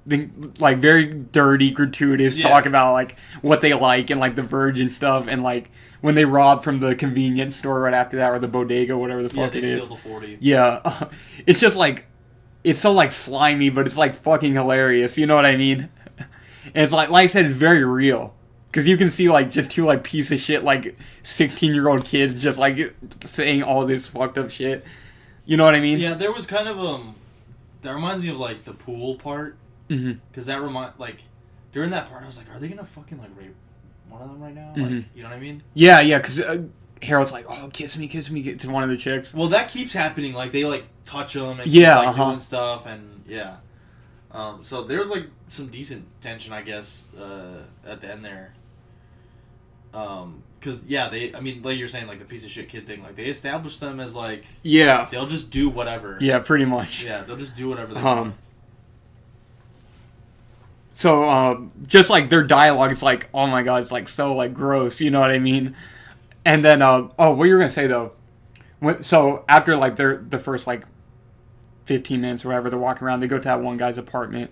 very dirty, gratuitous talk about, like, what they like and, like, the Verge and stuff, and, like, when they rob from the convenience store right after that, or the bodega, whatever the fuck it is. Yeah, they steal the 40. Yeah. It's just, like, it's so, like, slimy, but it's, like, fucking hilarious, you know what I mean? And it's, like I said, it's very real. Because you can see, like, just two, like, piece of shit, like, 16-year-old kids just, like, saying all this fucked up shit. You know what I mean? Yeah, there was kind of, that reminds me of, like, the pool part. Mm-hmm. Because that during that part, I was like, are they gonna fucking, like, rape one of them right now? Like, you know what I mean? Yeah, because Harold's like, oh, kiss me, to one of the chicks. Well, that keeps happening. Like, they, like, touch them and keep, like, doing stuff, and, yeah. So there was, like, some decent tension, I guess, at the end there. Because, yeah, like you're saying, like, the piece of shit kid thing, like, they established them as, like... Yeah. They'll just do whatever. Yeah, pretty much. Yeah, they'll just do whatever they want. So, just, like, their dialogue, it's like, oh my god, it's, like, so, like, gross, you know what I mean? And then, what you were gonna say, though, so, after, like, the first, like, 15 minutes or whatever, they're walking around, they go to that one guy's apartment,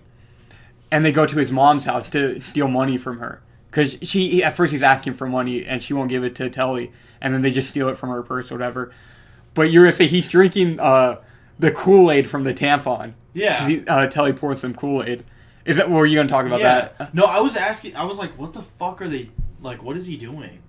and they go to his mom's house to steal money from her. Because at first he's asking for money, and she won't give it to Telly, and then they just steal it from her purse or whatever. But you're gonna say he's drinking, the Kool-Aid from the tampon. Yeah. Telly pours some Kool-Aid. Is that, were you going to talk about that? No, I was like, what the fuck are they, like, what is he doing?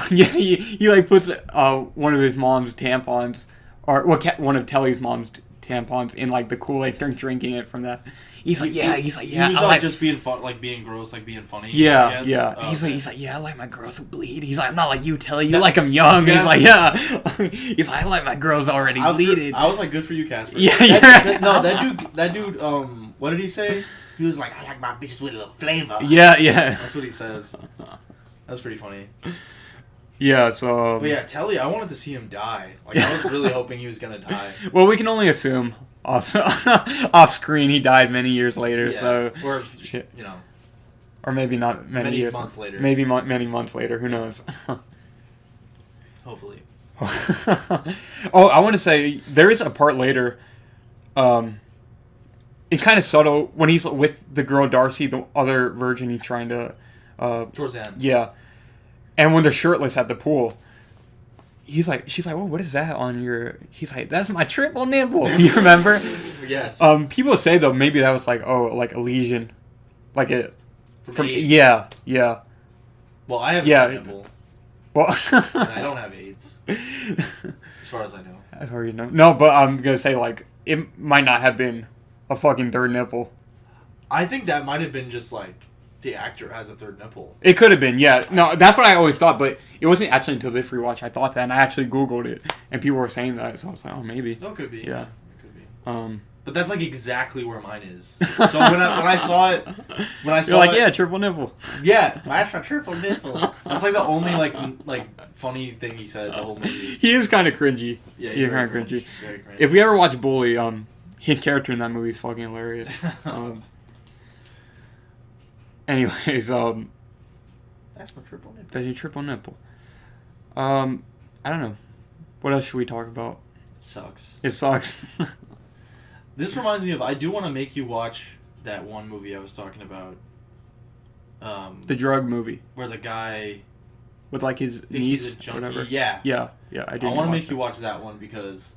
Yeah, he like puts one of his mom's tampons, or one of Telly's mom's tampons in, like, the Kool-Aid, drinking it from that. He's like, yeah. He was like just being fun, like being gross, like being funny. Yeah, yeah. Oh, he's like, yeah, I like my girls who bleed. He's like, I'm not like you, Telly. You like them young. He's like, yeah. He's like, I like my girls already bleeded. I was like, good for you, Casper. Yeah, that dude. What did he say? He was like, I like my bitches with a little flavor. Yeah. That's what he says. That's pretty funny. Yeah, so... But yeah, Telly, I wanted to see him die. Like, I was really hoping he was gonna die. Well, we can only assume off screen he died many years later, so... Or, you know... Or maybe not many years. Months later. Maybe many months later, who knows? Hopefully. Oh, I want to say, there is a part later, it's kind of subtle, when he's with the girl Darcy, the other virgin he's trying to... Towards the end. Yeah. And when they're shirtless at the pool, she's like, "Oh, what is that on your?" He's like, "That's my triple nipple." You remember? Yes. People say though maybe that was like a lesion, like it. From AIDS. Yeah. Well, I have a nipple. Well, and I don't have AIDS, as far as I know. I already know. No, but I'm gonna say like it might not have been a fucking third nipple. I think that might have been just like the actor has a third nipple. It could have been, yeah. No, that's what I always thought, but it wasn't actually until this rewatch I thought that, and I actually Googled it, and people were saying that, so I was like, oh, maybe. No, it could be. Yeah. It could be. But that's like exactly where mine is. So when I saw it, you're like, yeah, triple nipple. Yeah, that's a triple nipple. That's like the only like funny thing he said the whole movie. He is kind of cringy. Yeah, he's kind of cringy. Very cringy. If we ever watch Bully, his character in that movie is fucking hilarious. Anyways, that's my triple nipple. That's your triple nipple. I don't know. What else should we talk about? It sucks. It sucks. This reminds me of, I do want to make you watch that one movie I was talking about. The drug movie. Where the guy... With like his niece or whatever. Yeah. Yeah, I do. I want to make you watch that one because...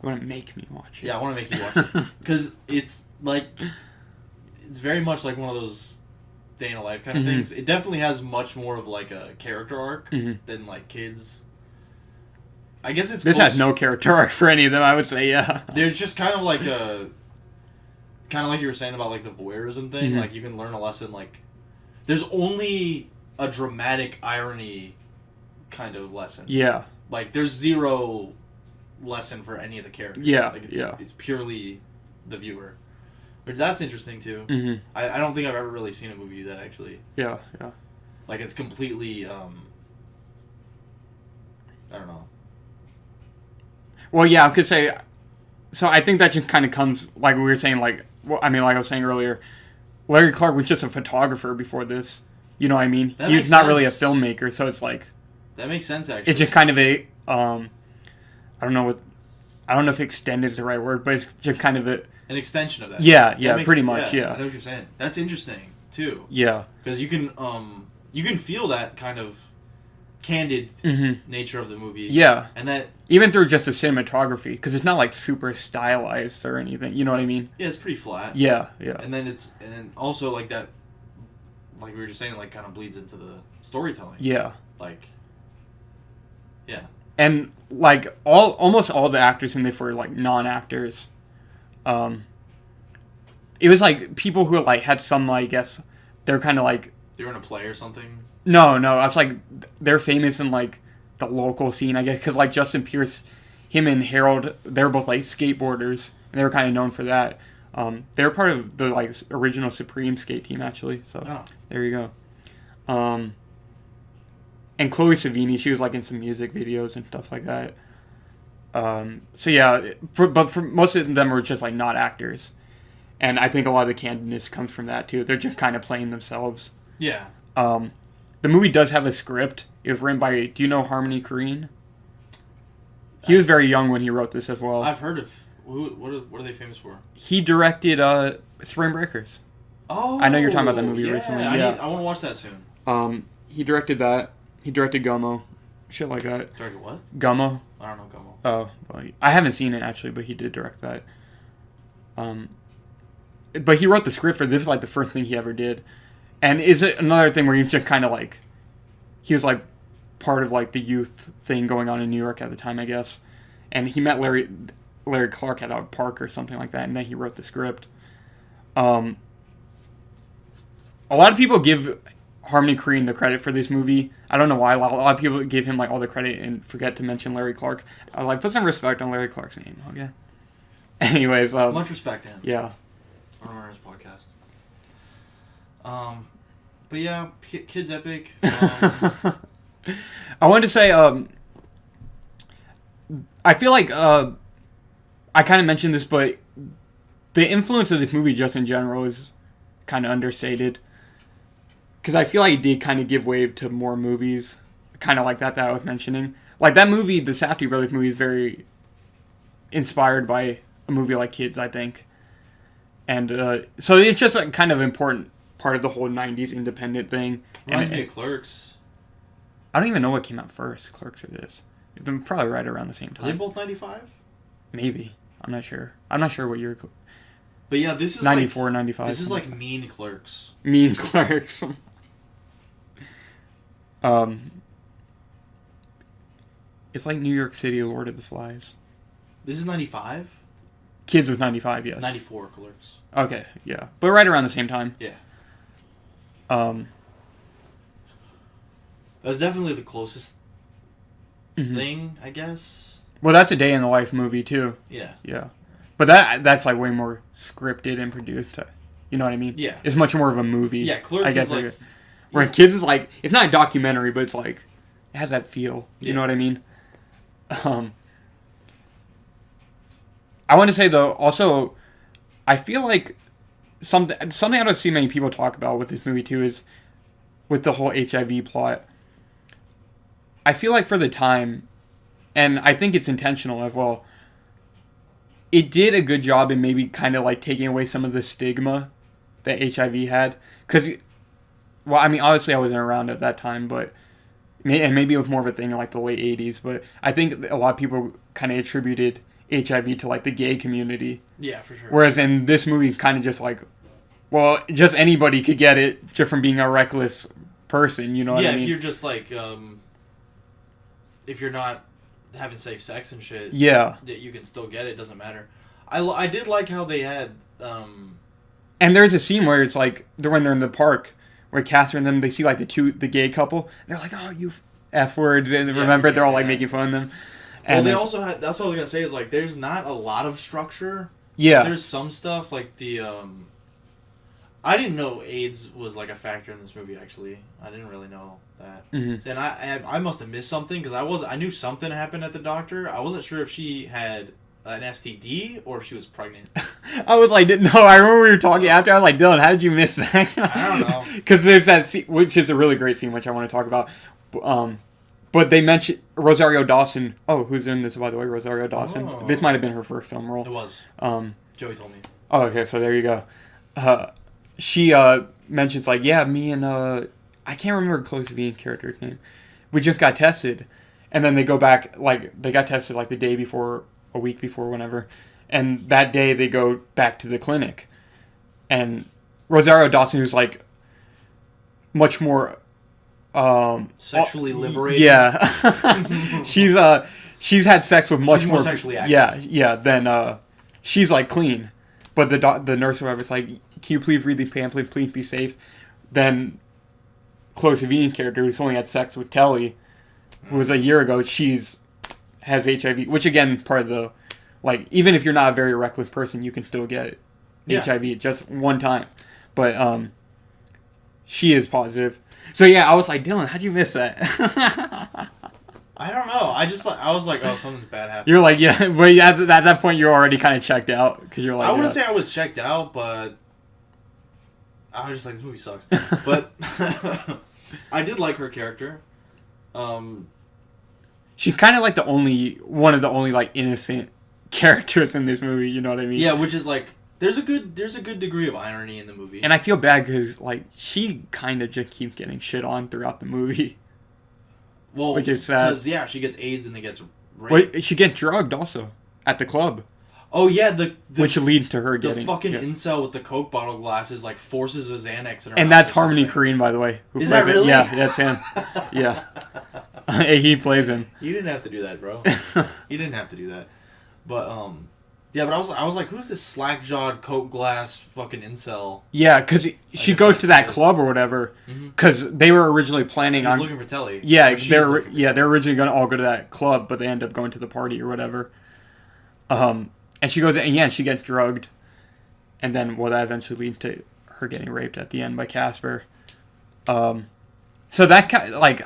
You want to make me watch it? Yeah, I want to make you watch it. Because it's like... It's very much like one of those day in a life kind of things. It definitely has much more of like a character arc than like Kids. I guess it's... This has no character arc for any of them, I would say, yeah. There's just kind of like a... Kind of like you were saying about like the voyeurism thing. Like you can learn a lesson like... There's only a dramatic irony kind of lesson. Yeah. Like there's zero lesson for any of the characters. Yeah, like, it's purely the viewer. But that's interesting too. I don't think I've ever really seen a movie do that actually. Yeah. Like it's completely... I don't know. Well, yeah, I could say... So I think that just kind of comes, like we were saying, like... Well, I mean, like I was saying earlier, Larry Clark was just a photographer before this. You know what I mean? He's not really a filmmaker, so it's like... That makes sense, actually. It's just kind of a... I don't know if extended is the right word, but it's just kind of a... An extension of that. Yeah, pretty much, yeah. I know what you're saying. That's interesting, too. Yeah. Because you can feel that kind of candid nature of the movie. Yeah. And that... Even through just the cinematography, because it's not like super stylized or anything. You know what I mean? Yeah, it's pretty flat. Yeah. And then also like that, like we were just saying, like kind of bleeds into the storytelling. Yeah. Like, yeah. And like almost all the actors in this were like non-actors. It was like people who like had some, I guess, they're kind of like... They were in a play or something? No, I was like, they're famous in like the local scene, I guess, because like Justin Pierce, him and Harold, they're both like skateboarders, and they were kind of known for that. They were part of the like original Supreme skate team, actually. So There you go. And Chloe Savini, she was like in some music videos and stuff like that. So yeah, but for most of them were just like not actors, and I think a lot of the candidness comes from that too. They're just kind of playing themselves. Yeah. The movie does have a script. It was written by, do you know Harmony Korine? He was very young when he wrote this as well. I've heard of... What are they famous for? He directed Spring Breakers. Oh, I know you're talking about that movie recently. I want to watch that soon. He directed that. He directed Gummo. Shit like that. Directed what? Gummo. I don't know Gummo. Oh, well, I haven't seen it actually, but he did direct that. But he wrote the script for this, like the first thing he ever did. And is it another thing where he's just kind of like, he was like part of like the youth thing going on in New York at the time, I guess. And he met Larry Clark at a park or something like that, and then he wrote the script. A lot of people give Harmony Korine the credit for this movie. I don't know why. A lot of people give him like all the credit and forget to mention Larry Clark. I like put some respect on Larry Clark's name, okay? Anyways, much respect to him. Yeah. On RNS Podcast. But yeah, Kids Epic. I wanted to say, I feel like I kind of mentioned this, but the influence of this movie just in general is kind of understated. Because I feel like it did kind of give way to more movies, kind of like that I was mentioning. Like that movie, the Safdie Brothers movie, is very inspired by a movie like Kids, I think. And so it's just a kind of important part of the whole 90s independent thing. Reminds me of Clerks. I don't even know what came out first, Clerks or this. They're probably right around the same time. Are they both 95? Maybe. I'm not sure. I'm not sure what year. But yeah, this is 94, like, 95. This is like Mean Clerks. Mean Clerks. It's like New York City, Lord of the Flies. This is 95? Kids with 95, yes. 94 Clerks. Okay, yeah. But right around the same time. Yeah. That's definitely the closest thing, I guess. Well, that's a day in the life movie, too. Yeah. Yeah. But that's like way more scripted and produced. You know what I mean? Yeah. It's much more of a movie. Yeah, Clerks is like... Where Kids is like... It's not a documentary, but it's like... It has that feel. You know what I mean? I want to say, though, also... I feel like... Something I don't see many people talk about with this movie, too, is... With the whole HIV plot. I feel like for the time... And I think it's intentional as well... It did a good job in maybe kind of like taking away some of the stigma that HIV had. Because, well, I mean, obviously I wasn't around at that time, but, and maybe it was more of a thing in like the late 80s, but I think a lot of people kind of attributed HIV to like the gay community. Yeah, for sure. Whereas in this movie, kind of just like, well, just anybody could get it just from being a reckless person, you know what I mean? Yeah, if you're just like, if you're not having safe sex and shit, yeah, you can still get it. Doesn't matter. I did like how they had and there's a scene where it's like when they're in the park where Catherine and them, they see like the gay couple, they're like, oh, you F words, and remember they're all like making fun of them. And well, they also had, that's what I was gonna say, is like there's not a lot of structure. Yeah, there's some stuff like the I didn't know AIDS was like a factor in this movie. Actually, I didn't really know that. And I must have missed something, because I knew something happened at the doctor. I wasn't sure if she had an STD or if she was pregnant. I was like, no, I remember we were talking after. I was like, Dylan, how did you miss that? I don't know, because there's that scene, which is a really great scene, which I want to talk about. But they mentioned Rosario Dawson. Oh, who's in this, by the way? Rosario Dawson. Oh. This might have been her first film role. It was. Joey told me. Oh, okay, so there you go. She mentions like, yeah, me and I can't remember Chloe Sevigny's character's name. We just got tested, and then they go back, like they got tested like the day before, a week before, whenever, and that day they go back to the clinic, and Rosario Dawson, who's like much more sexually liberated. Yeah, she's had sex with much more sexually active. Yeah. Then she's like clean, but the nurse or whatever's like, can you please read these pamphlets? Please be safe. Then Chloe Sevigny's character, who's only had sex with Telly, who was a year ago, has HIV, which again, part of the, like, even if you're not a very reckless person, you can still get HIV just one time. But she is positive. So yeah, I was like, Dylan, how'd you miss that? I don't know. I was like, oh, something's bad happened. You're like, yeah, but at that point, you're already kind of checked out, because you're like, I wouldn't say I was checked out, but I was just like, this movie sucks. But I did like her character. She's kind of like one of the only like innocent characters in this movie. You know what I mean? Yeah, which is like, there's a good degree of irony in the movie. And I feel bad because like she kind of just keeps getting shit on throughout the movie. Well, which is sad. Because she gets AIDS and then gets raped. Wait, she gets drugged also at the club. Oh yeah, which leads to her getting the fucking incel with the Coke bottle glasses, like forces a Xanax in her. And that's Harmony Korine, by the way. Is that really? Yeah, that's him. Yeah, he plays him. You didn't have to do that, bro. You didn't have to do that. But yeah, but I was like, who's this slack-jawed Coke glass fucking incel? Yeah, because she goes to that club or whatever, because they were originally planning on looking for Telly. Yeah, they're originally gonna all go to that club, but they end up going to the party or whatever. And she goes, and yeah, she gets drugged, and then that eventually leads to her getting raped at the end by Casper. So that kind of, like,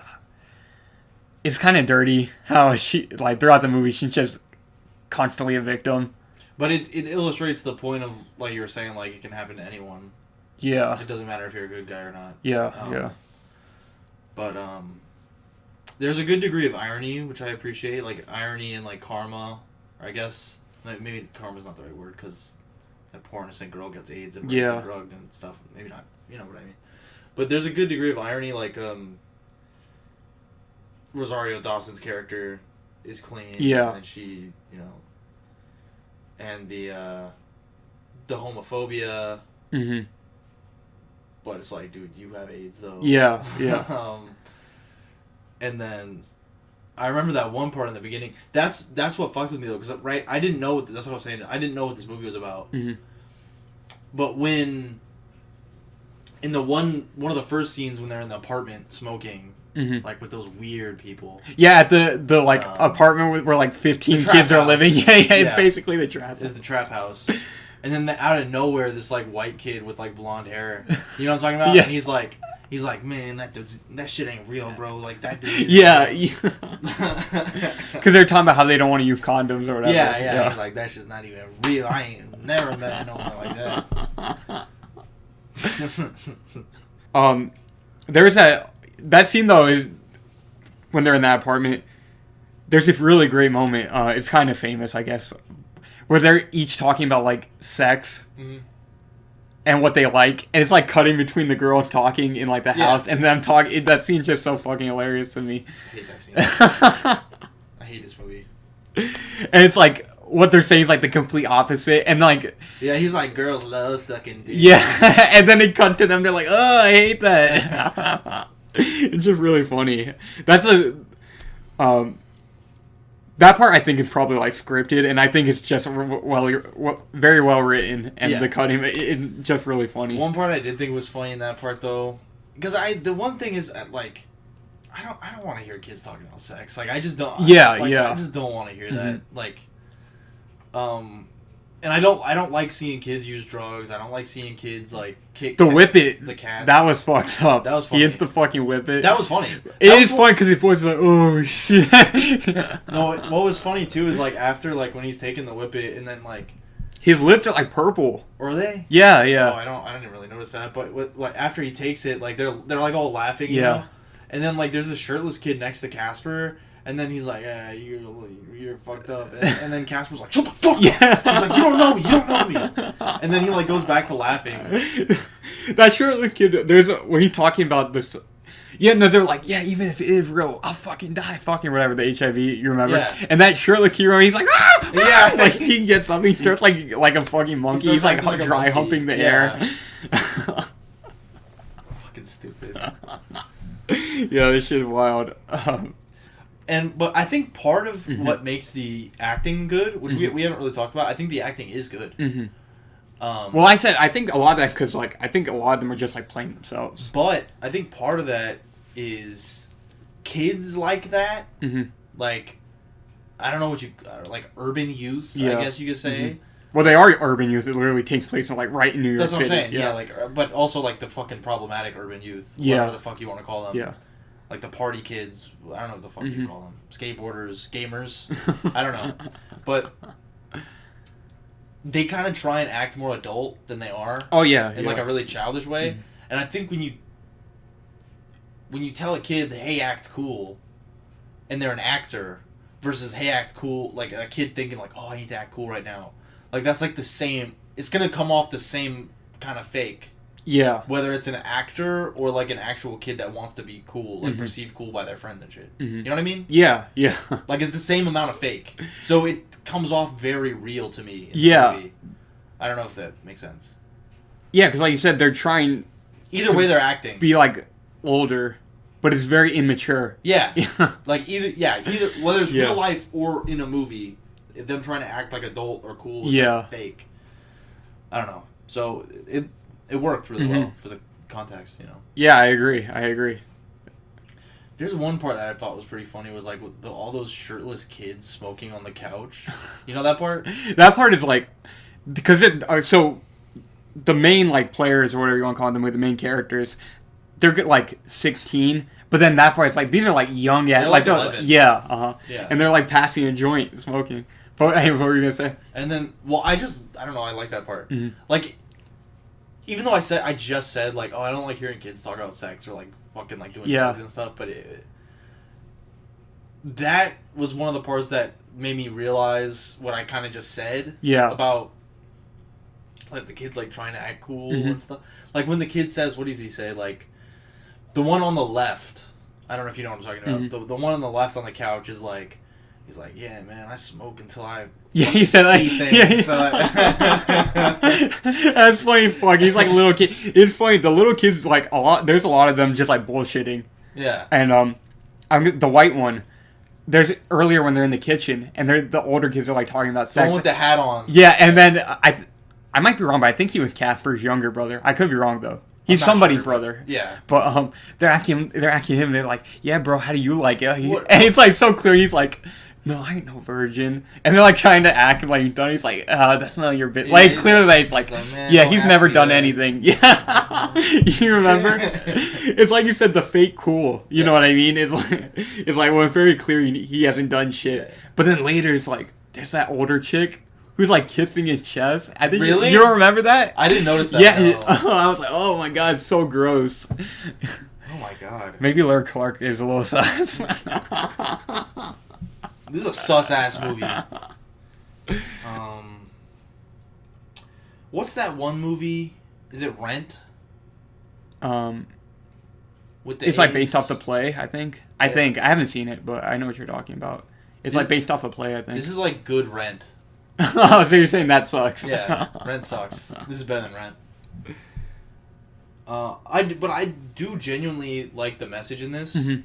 it's kind of dirty how she, like, throughout the movie she's just constantly a victim. But it illustrates the point of, like you were saying, like, it can happen to anyone. Yeah. It doesn't matter if you're a good guy or not. Yeah. But there's a good degree of irony, which I appreciate, like irony and like karma, or I guess. Maybe karma's not the right word, because that poor innocent girl gets AIDS and drugged and stuff. Maybe not. You know what I mean. But there's a good degree of irony, like Rosario Dawson's character is clean. Yeah. And she, and the homophobia. Mm-hmm. But it's like, dude, you have AIDS though. Yeah, yeah. And then I remember that one part in the beginning. That's what fucked with me though, because I didn't know that's what I was saying. I didn't know what this movie was about. Mm-hmm. But when in the one of the first scenes when they're in the apartment smoking, mm-hmm. like with those weird people. Yeah, at the like apartment where like 15 kids are living. Yeah, basically the trap. Is the trap house. And then out of nowhere, this like white kid with like blonde hair, you know what I'm talking about? Yeah. And he's like, man, that shit ain't real, bro. Like that dude. Yeah. Because they're talking about how they don't want to use condoms or whatever. Yeah. He's like, that shit's not even real. I ain't never met no one like that. There's that scene though is when they're in that apartment. There's this really great moment. It's kind of famous, I guess, where they're each talking about like sex mm-hmm. and what they like, and it's like cutting between the girl talking in like the house and them talking. That scene's just so fucking hilarious to me. I hate that scene. I hate this movie. And it's like what they're saying is like the complete opposite, and like he's like, girls love sucking dick. Yeah, and then they cut to them. They're like, oh, I hate that. It's just really funny. That's that part I think is probably like scripted, and I think it's just very well written, and the cutting it's just really funny. One part I did think was funny in that part though, because the one thing is like, I don't want to hear kids talking about sex. Like I just don't. I just don't want to hear that. Like, and I don't like seeing kids use drugs. I don't like seeing kids like kick the whip it. The cat. That was fucked up. That was funny. He hit the fucking whip it. That was funny. It is funny because his voice is like, oh shit. No, what was funny too is like after like when he's taking the whip it and then like his lips are like purple. Are they? Yeah. Oh, I didn't really notice that. But like after he takes it, like they're like all laughing. You know? And then like there's a shirtless kid next to Casper. And then he's like, yeah, you're fucked up. And then Casper's like, shut the fuck up. Yeah. He's like, you don't know me. And then he like goes back to laughing. That shirtless kid, when he's talking about this. Yeah, no, they're like, yeah, even if it is real, I'll fucking die, fucking whatever, the HIV, you remember? Yeah. And that shirtless kid, he's like, ah! Yeah. Like, he gets up, he starts like a fucking monkey. He's like dry humping the air. Fucking stupid. Yeah, this shit is wild. But I think part of what makes the acting good, which we haven't really talked about, I think the acting is good. Mm-hmm. Well, I think a lot of that because like I think a lot of them are just like playing themselves. But I think part of that is kids like that, like I don't know what like urban youth, I guess you could say. Mm-hmm. Well, they are urban youth. It literally takes place in like right in New York That's what City. I'm saying. Yeah, like but also like the fucking problematic urban youth, whatever the fuck you want to call them. Yeah. Like the party kids, I don't know what the fuck you call them. Skateboarders, gamers, I don't know. But they kind of try and act more adult than they are. Oh, yeah. In like a really childish way. Mm-hmm. And I think when you tell a kid, hey, act cool, and they're an actor, versus, hey, act cool, like a kid thinking like, oh, I need to act cool right now. Like that's like the same, it's going to come off the same kind of fake. Yeah. Whether it's an actor or like an actual kid that wants to be cool, like perceived cool by their friends and shit. Mm-hmm. You know what I mean? Yeah. Like it's the same amount of fake. So it comes off very real to me. Yeah. Movie. I don't know if that makes sense. Yeah, because like you said, they're trying. Either way, they're acting. Be like older, but it's very immature. Yeah. Like either whether it's real life or in a movie, them trying to act like adult or cool is like fake. I don't know. So it worked really well for the context, you know. Yeah, I agree. There's one part that I thought was pretty funny was like with all those shirtless kids smoking on the couch. You know that part? That part is like because so the main like players or whatever you want to call them, with the main characters, they're like 16. But then that part, it's like these are like young at like 11. Yeah, and they're like passing a joint, smoking. But hey, what were you gonna say? And then, well, I don't know. I like that part. Mm-hmm. Like, even though I just said like, oh, I don't like hearing kids talk about sex or like fucking like doing drugs and stuff. But that was one of the parts that made me realize what I kind of just said. Yeah. About like the kids like trying to act cool and stuff. Like when the kid says, what does he say? Like the one on the left I don't know if you know what I'm talking about. Mm-hmm. The one on the left on the couch is like, he's like, yeah, man, I smoke until I he said like, things. That's funny as fuck. He's like a little kid. It's funny. The little kids like a lot. There's a lot of them just like bullshitting. Yeah. And I'm the white one. There's earlier when they're in the kitchen and the older kids are like talking about sex. The one with the hat on. Yeah, and then I might be wrong, but I think he was Casper's younger brother. I could be wrong though. He's somebody's brother. Yeah. But they're asking him. They're like, yeah, bro, how do you like it? And it's like so clear. He's like, no, I ain't no virgin. And they're like trying to act like he's done. He's like, that's not your bit. Like clearly, it's like yeah, he's never done anything. Yeah. You remember? It's like you said, the fake cool. You know what I mean? It's like well, it's very clear he hasn't done shit. Yeah. But then later, it's like there's that older chick who's like kissing his chest. I think really? You don't remember that? I didn't notice that. Yeah, no. I was like, oh my god, it's so gross. Oh my god. Maybe Larry Clark is a little sus. This is a sus ass movie. What's that one movie? Is it Rent? With the it's like based off the play, I think. Yeah. I haven't seen it, but I know what you're talking about. It's like based off a play, I think. This is like good Rent. Oh, so you're saying that sucks? Yeah, Rent sucks. This is better than Rent. But I do genuinely like the message in this. Mm-hmm.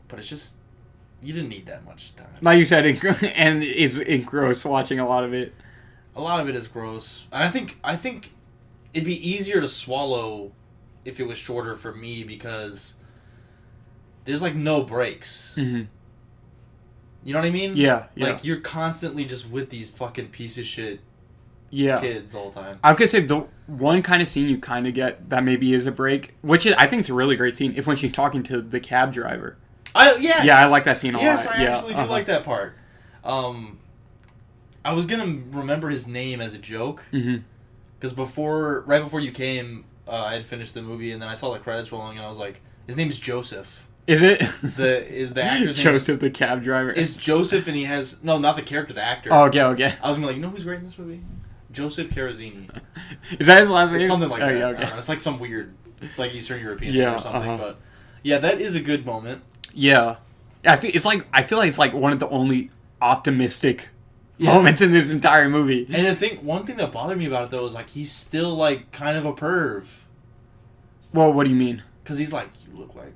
But it's just you didn't need that much time. Like you said, and it's gross watching a lot of it. A lot of it is gross, and I think it'd be easier to swallow if it was shorter for me because there's like no breaks. Mm-hmm. You know what I mean? Yeah. Like you're constantly just with these fucking piece of shit kids the whole time. I was gonna say the one kind of scene you kind of get that maybe is a break, which I think is a really great scene, is when she's talking to the cab driver. Yes. Yeah, I like that scene a lot. Yes, I actually do like that part. I was gonna remember his name as a joke because right before you came, I had finished the movie and then I saw the credits rolling and I was like, his name is Joseph. Is it? Is the actor's name Joseph the cab driver? Is Joseph and he has no, not the character, the actor. Oh, okay. I was gonna be like, you know who's great in this movie? Joseph Carrazini. Is that his last name? It's something like that. Yeah, okay. It's like some weird, like Eastern European name or something. But yeah, that is a good moment. Yeah, I feel like it's like one of the only optimistic moments in this entire movie. And one thing that bothered me about it though is like he's still like kind of a perv. Well, what do you mean? Because he's like, you look like.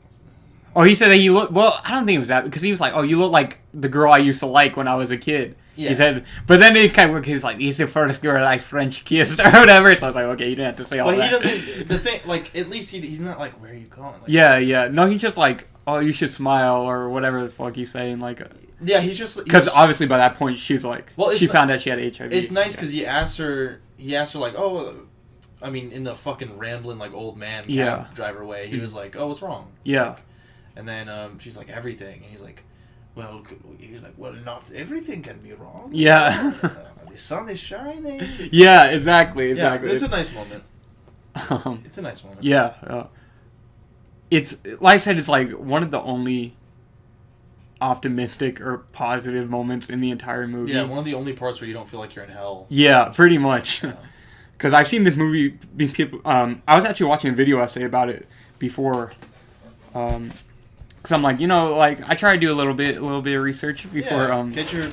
Oh, he said that he looked. Well, I don't think it was that because he was like, oh, you look like the girl I used to like when I was a kid. Yeah. He said, but then it kind of he's like, he's the first girl I French kissed or whatever. So I was like, okay, you didn't have to say all that. But he doesn't. The thing, like, at least he's not like, where are you going? Like, yeah. No, he's just like, oh, you should smile or whatever the fuck he's saying. Like, yeah, he's just because obviously by that point she's like, she found out she had HIV. It's nice because he asked her like, oh, I mean, in the fucking rambling like old man cab driver way, he was like, oh, what's wrong? Yeah. Like, and then she's like, everything, and he's like, well, not everything can be wrong. Yeah. The sun is shining. Yeah, exactly. Yeah, it's a nice moment. It's a nice moment. Yeah. It's, like I said, it's like one of the only optimistic or positive moments in the entire movie. Yeah, one of the only parts where you don't feel like you're in hell. Yeah, pretty much. Because I've seen this movie being people. I was actually watching a video essay about it before. Because I'm like, like I try to do a little bit of research before. Yeah, get your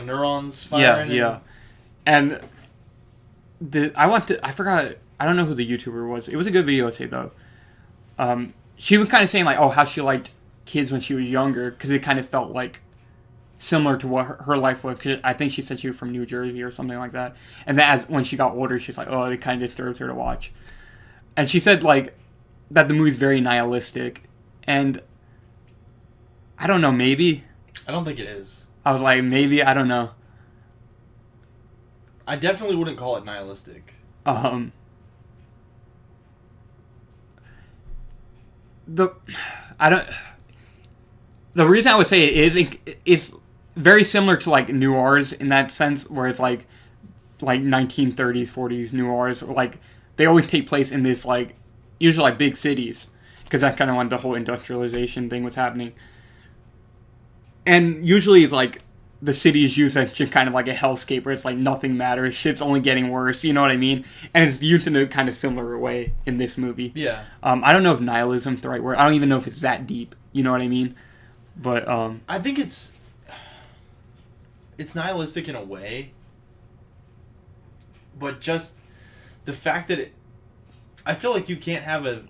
neurons firing. Yeah. And I forgot. I don't know who the YouTuber was. It was a good video essay though. She was kind of saying like, oh, how she liked kids when she was younger because it kind of felt like similar to what her life was. Cause I think she said she was from New Jersey or something like that. And then when she got older, she's like, oh, it kind of disturbs her to watch. And she said like that the movie's very nihilistic, and I don't know, maybe. I don't think it is. I was like, maybe, I don't know. I definitely wouldn't call it nihilistic. The reason I would say it is very similar to like noirs in that sense, where it's like 1930s, 40s noirs, or like they always take place in this like usually like big cities, because that's kind of when the whole industrialization thing was happening. And usually it's like the city is used as just kind of like a hellscape where it's like nothing matters, shit's only getting worse, you know what I mean? And it's used in a kind of similar way in this movie. Yeah. I don't know if nihilism's the right word. I don't even know if it's that deep, you know what I mean? But I think it's nihilistic in a way, but just the fact that I feel like you can't have it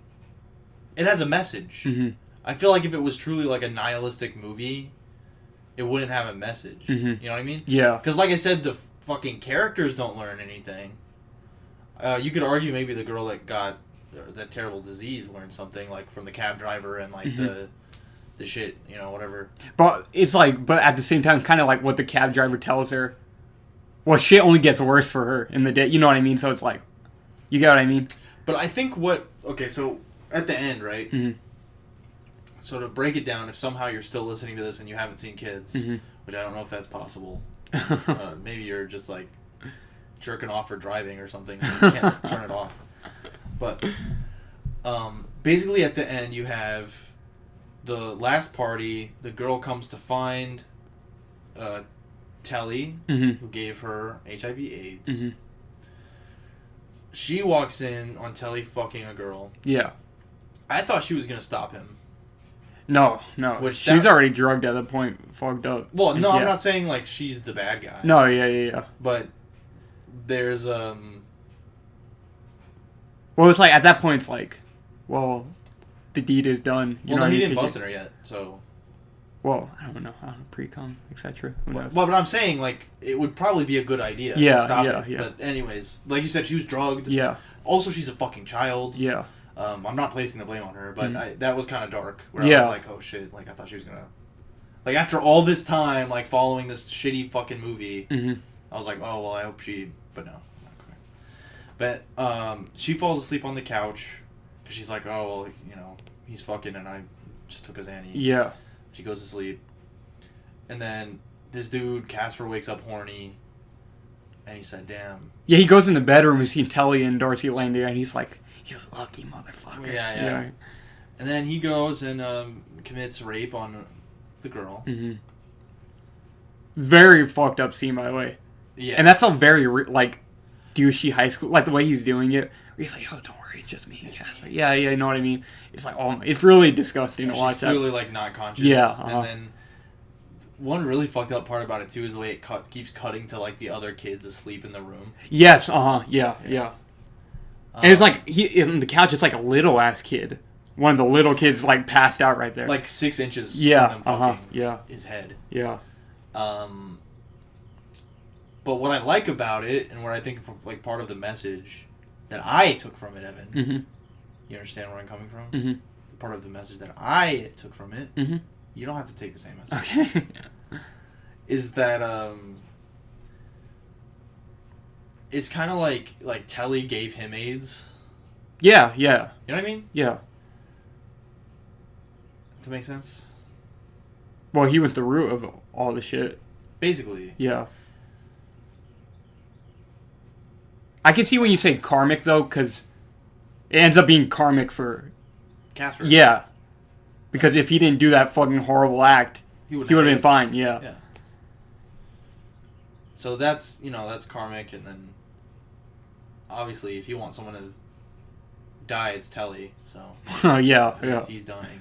has a message. Mm-hmm. I feel like if it was truly like a nihilistic movie, it wouldn't have a message. Mm-hmm. You know what I mean? Yeah. Because like I said, the fucking characters don't learn anything. You could argue maybe the girl that got that terrible disease learned something, like from the cab driver and like the shit, you know, whatever. But it's like, but at the same time, kind of like what the cab driver tells her. Well, shit only gets worse for her in the day. You know what I mean? So it's like, you get what I mean? But I think so at the end, right? Mm-hmm. So to break it down, if somehow you're still listening to this and you haven't seen Kids, which I don't know if that's possible, maybe you're just like jerking off or driving or something, and you can't turn it off. But basically at the end you have the last party, the girl comes to find Telly, who gave her HIV/AIDS. Mm-hmm. She walks in on Telly fucking a girl. Yeah. I thought she was going to stop him. No. She's already drugged at that point, fucked up. Well, no, I'm not saying like she's the bad guy. No, yeah. But there's Well, it's like at that point, it's like, well, the deed is done. You know, he didn't bust her yet, so. Well, I don't know, pre-com, etc. Well, but I'm saying like it would probably be a good idea to stop it. Yeah. But anyways, like you said, she was drugged. Yeah. Also, she's a fucking child. Yeah. I'm not placing the blame on her, but that was kind of dark. Where I was like, oh shit, like I thought she was gonna. Like after all this time, like following this shitty fucking movie, I was like, oh well, I hope she. But no, not quite. But she falls asleep on the couch because she's like, oh well, you know, he's fucking, and I just took his Annie. Yeah. She goes to sleep, and then this dude Casper wakes up horny, and he said, "Damn." Yeah, he goes in the bedroom and sees Telly and Darcy laying there, and he's like, "You lucky motherfucker." Yeah. And then he goes and commits rape on the girl. Mm-hmm. Very fucked up scene, by the way. Yeah. And that felt very like douchey high school, like the way he's doing it. He's like, "Oh, don't worry, it's just me." Yeah, you know what I mean. It's like, oh, it's really disgusting to watch. She's really like not conscious. Yeah. And then one really fucked up part about it too is the way it keeps cutting to like the other kids asleep in the room. Yes. Yeah. And it's like he on the couch. It's like a little ass kid. One of the little kids like passed out right there. Like 6 inches. Yeah. From them fucking his head. Yeah. But what I like about it, and what I think like part of the message that I took from it, Evan. Mm-hmm. You understand where I'm coming from? Mm-hmm. Part of the message that I took from it. Mm-hmm. You don't have to take the same message. Okay. Is that it's kind of like Telly gave him AIDS. Yeah. You know what I mean? Yeah. Does that make sense? Well, he was the root of all the shit. Basically. Yeah. I can see when you say karmic, though, because it ends up being karmic for Casper. Yeah. Because if he didn't do that fucking horrible act, he would have been fine, yeah. So that's karmic, and then obviously if you want someone to die, it's Telly, so yeah. He's dying.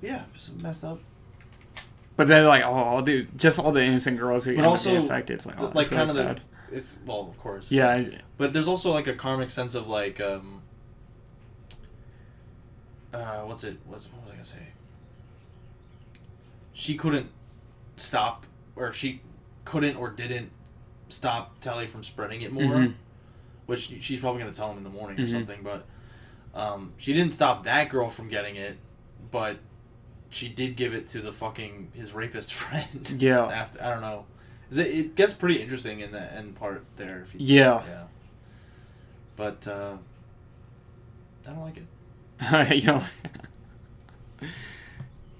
Yeah, just messed up. But then like, all the innocent girls who get affected. It's like, like kind really of sad. It's well, of course. Yeah. But there's also like a karmic sense of like what was I gonna say? She couldn't stop, or she couldn't or didn't stop Telly from spreading it more, which she's probably gonna tell him in the morning or something. But she didn't stop that girl from getting it, but she did give it to his rapist friend. Yeah. After, I don't know. It gets pretty interesting in the end part there. Yeah. But I don't like it.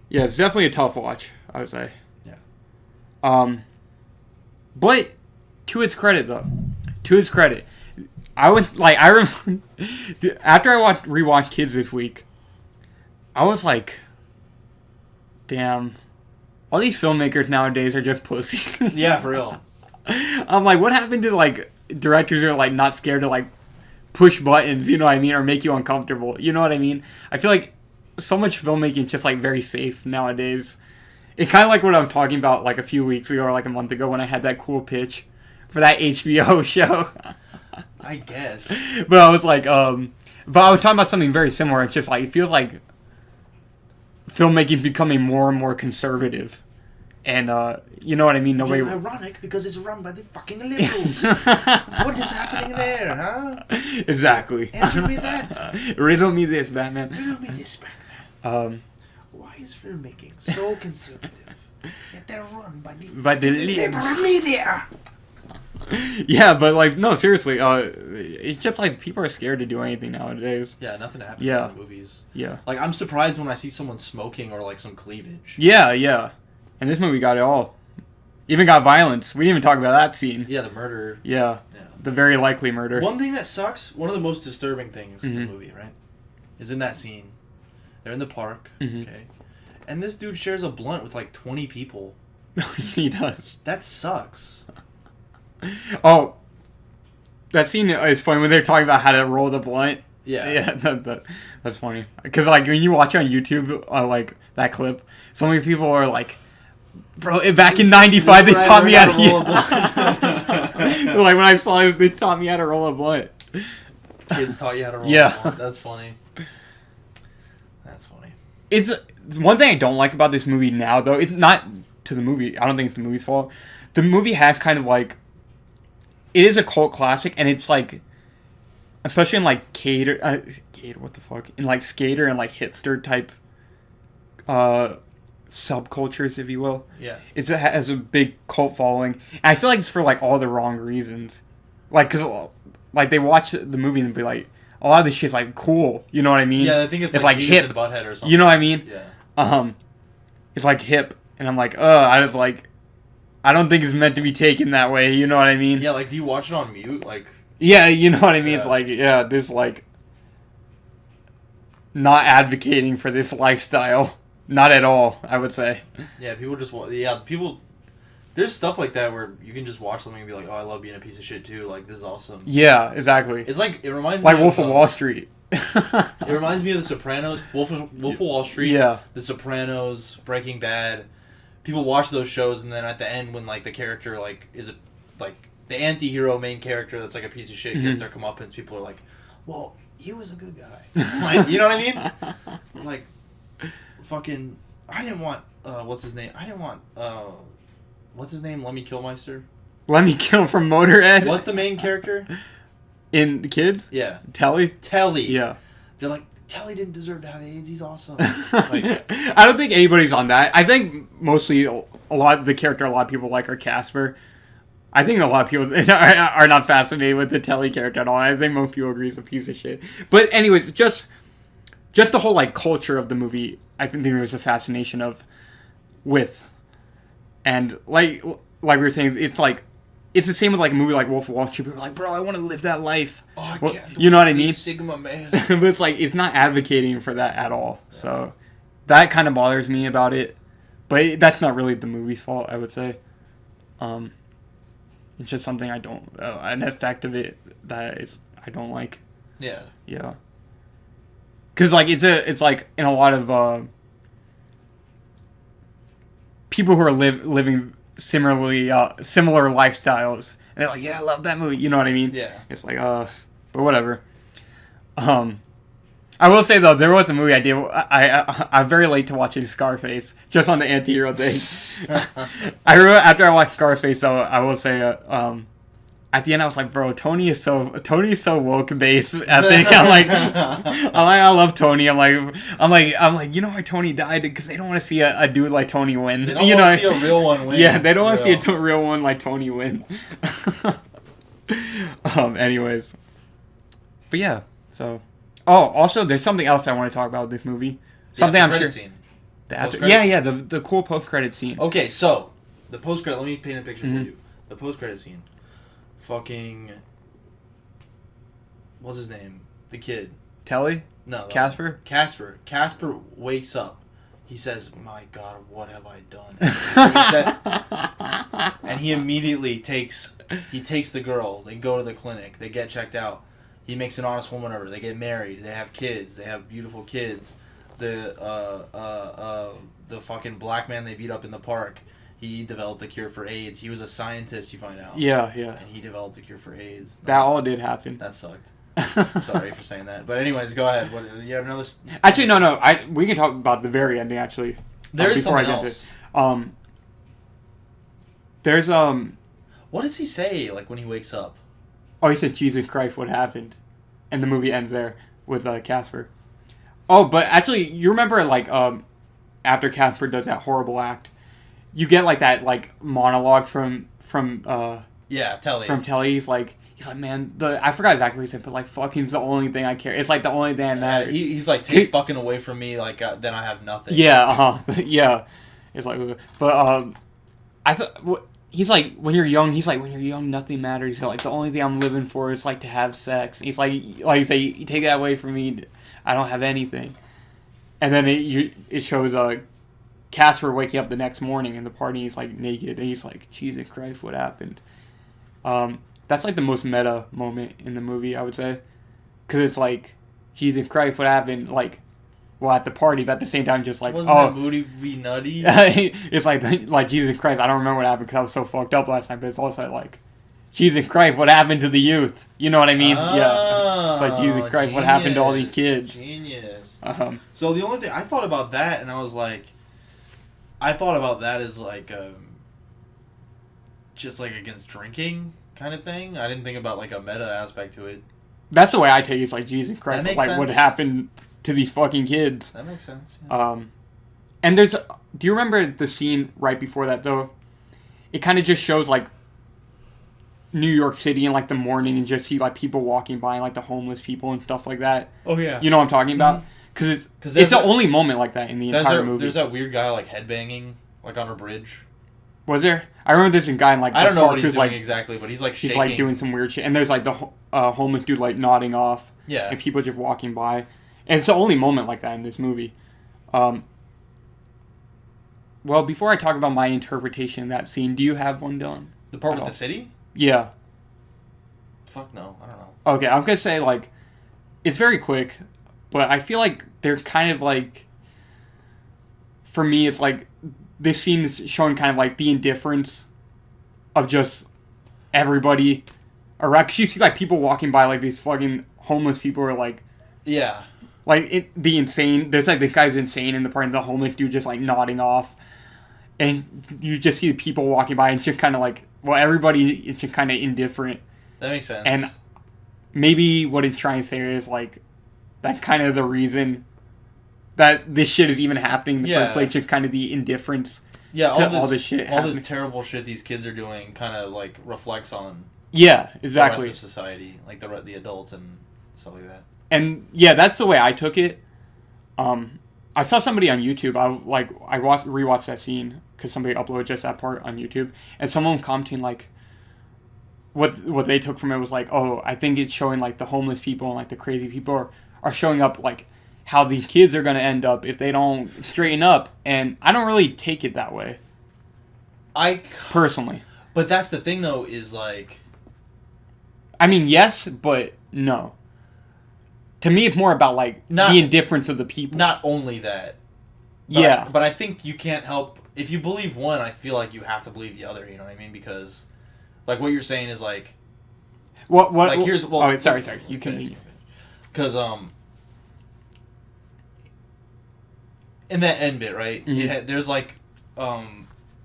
Yeah, it's definitely a tough watch, I would say. Yeah. But to its credit, I remember after I rewatched Kids this week, I was like, damn, all these filmmakers nowadays are just pussy. Yeah, for real. I'm like, what happened to like directors who are like not scared to like push buttons, you know what I mean, or make you uncomfortable, you know what I mean? I feel like so much filmmaking is just like very safe nowadays. It's kind of like what I'm talking about like a few weeks ago or like a month ago when I had that cool pitch for that HBO show. I guess. But I was like, but I was talking about something very similar. It's just like, it feels like filmmaking becoming more and more conservative. And, you know what I mean? Nobody... It's ironic because it's run by the fucking liberals. What is happening there, huh? Exactly. Answer me that. Riddle me this, Batman. Riddle me this, Batman. Why is filmmaking so conservative? Yet they're run by the liberal media. Yeah, but like, no, seriously, it's just like people are scared to do anything nowadays. Yeah, nothing happens in movies. Yeah. Like, I'm surprised when I see someone smoking or like some cleavage. Yeah. And this movie got it all. Even got violence. We didn't even talk about that scene. Yeah, the murder. Yeah. The very likely murder. One thing that sucks, one of the most disturbing things in the movie, right, is in that scene. They're in the park, okay? And this dude shares a blunt with like 20 people. He does. That sucks. Oh, that scene is funny when they're talking about how to roll the blunt. Yeah. That's funny. Because like when you watch it on YouTube, like that clip, so many people are like, bro, back in 95 they taught me how to roll a blunt. Like when I saw it, they taught me how to roll a blunt. Kids taught you how to roll a blunt. That's funny. That's funny. It's one thing I don't like about this movie now, though. It's not to the movie. I don't think it's the movie's fault. The movie has kind of like, it is a cult classic, and it's like, especially in like Gator, what the fuck? In like skater and like hipster type subcultures, if you will. Yeah. It has a big cult following. And I feel like it's for like all the wrong reasons. Like, because like they watch the movie and be like, a lot of this shit's like cool. You know what I mean? Yeah, I think it's like hip. And Butthead or something. You know what I mean? Yeah. It's like hip. And I'm like, I just like, I don't think it's meant to be taken that way. You know what I mean? Yeah, like, do you watch it on mute? Like. Yeah, you know what I mean? Yeah. It's like, this like, not advocating for this lifestyle. Not at all, I would say. Yeah, people, there's stuff like that where you can just watch something and be like, oh, I love being a piece of shit too. Like, this is awesome. Yeah, exactly. It's like, it reminds me like Wolf of Wall Street. It reminds me of The Sopranos, Wolf of Wall Street, yeah. The Sopranos, Breaking Bad. People watch those shows, and then at the end, when like the character like is like the anti-hero main character that's like a piece of shit gets their comeuppance, people are like, well, he was a good guy. Like, you know what I mean? Like, fucking, I didn't want what's his name? What's his name? Lemmy Kilmister. Lemmy Kill from Motorhead. What's the main character in the Kids? Yeah, Telly. Yeah, they're like, Telly didn't deserve to have AIDS. He's awesome. Like, I don't think anybody's on that. I think mostly the character a lot of people like are Casper. I think a lot of people are not fascinated with the Telly character at all. I think most people agree he's a piece of shit. But anyways, just the whole like culture of the movie, I think there was a fascination with. And like we were saying, it's like, it's the same with like a movie like Wolf of Wall Street. People are like, bro, I want to live that life. Oh, I can't. You know what I mean? Sigma man. But it's like, it's not advocating for that at all. Yeah. So that kind of bothers me about it. But that's not really the movie's fault, I would say. It's just something I don't, an effect of it that I don't like. Yeah. Yeah. Because like it's like in a lot of people who are living similar lifestyles, and they're like, yeah, I love that movie. You know what I mean? Yeah. It's like but whatever. I will say though, there was a movie I did. I'm very late to watching Scarface, just on the anti-hero thing. I remember after I watched Scarface, though, I will say, at the end I was like, bro, Tony is so woke based. I think I love Tony. I'm like, you know why Tony died? Because they don't want to see a dude like Tony win. They don't want to see a real one win. Yeah, they don't want to see a real one like Tony win. Anyways, but yeah, so. Oh, also, there's something else I want to talk about with this movie. Something I'm sure. Scene. The cool post-credit scene. Okay, so the post-credit. Let me paint a picture for you. The post-credit scene. Fucking. What's his name? The kid. Telly? No. Casper? Casper wakes up he says, "My God, what have I done?" And he immediately takes the girl. They go to the clinic. They get checked out. He makes an honest woman of her. They get married. They have kids. They have beautiful kids. The fucking black man they beat up in the park, he developed a cure for AIDS. He was a scientist, you find out. Yeah. And he developed a cure for AIDS. That all did happen. That sucked. Sorry for saying that. But anyways, go ahead. What, you have another... Actually, no. We can talk about the very ending, actually. There is something else. There's... What does he say, like, when he wakes up? Oh, he said, Jesus Christ, what happened? And the movie ends there with Casper. Oh, but actually, you remember, like, after Casper does that horrible act, you get, like, that, like, monologue from Telly. From Telly. He's like, man, I forgot exactly what he said, but, like, fucking's the only thing I care. It's, like, the only thing that matters. He's like, take fucking away from me, like, then I have nothing. Yeah, yeah. It's like, but, I thought... He's like, when you're young, nothing matters. He's like, the only thing I'm living for is, like, to have sex. He's like you say, you take that away from me, I don't have anything. And then it shows Casper waking up the next morning in the party. He's, like, naked. And he's like, Jesus Christ, what happened? That's, like, the most meta moment in the movie, I would say. Because it's like, Jesus Christ, what happened? Like, well, at the party, but at the same time, just like, wasn't that Moody be nutty? It's like Jesus Christ. I don't remember what happened because I was so fucked up last night. But it's also like, Jesus Christ, what happened to the youth? You know what I mean? Yeah. It's like, Jesus Christ, what happened to all these kids? Genius. So the only thing I thought about that, and I was like, as like, just like against drinking kind of thing. I didn't think about like a meta aspect to it. That's the way I take it. It's like, Jesus Christ, like sense. What happened to these fucking kids? That makes sense. Yeah. And do you remember the scene right before that though? It kind of just shows like New York City in like the morning and just see like people walking by and like the homeless people and stuff like that. Oh yeah. You know what I'm talking about? Because it's the only moment like that in the entire movie. There's that weird guy like headbanging like on a bridge. Was there? I remember there's a guy in like the I don't know park what he's doing like, exactly, but he's like shaking. He's like doing some weird shit, and there's like the homeless dude like nodding off. Yeah. And people just walking by, and it's the only moment like that in this movie. Well, before I talk about my interpretation of that scene, do you have one, Dylan? The part with the city? Yeah. Fuck no, I don't know. Okay, I'm gonna say like, it's very quick, but I feel like they're kind of like, for me, it's like this scene is showing kind of like the indifference of just everybody around. Cause you see like people walking by, like these fucking homeless people are like, yeah, like the insane. There's like this guy's insane in the part, and the homeless dude just like nodding off, and you just see the people walking by, and it's just kind of like, well, everybody is just kind of indifferent. That makes sense. And maybe what it's trying to say is like, that's kind of the reason that this shit is even happening in the first place, just kind of the indifference to all this shit happening. This terrible shit these kids are doing kind of like reflects on exactly the rest of society, like the adults and stuff like that. And yeah, that's the way I took it. I saw somebody on YouTube, I rewatched that scene because somebody uploaded just that part on YouTube, and someone commenting like, what they took from it was like, oh, I think it's showing like the homeless people and like the crazy people are showing up, like how these kids are going to end up if they don't straighten up. And I don't really take it that way. Personally. But that's the thing, though, is like... I mean, yes, but no. To me, it's more about, like, the indifference of the people. Not only that. But I think you can't help... If you believe one, I feel like you have to believe the other, you know what I mean? Because, like, what you're saying is, like... What? Like, here's... Well, oh, sorry. You can... Because, in that end bit, right? Mm-hmm. There's like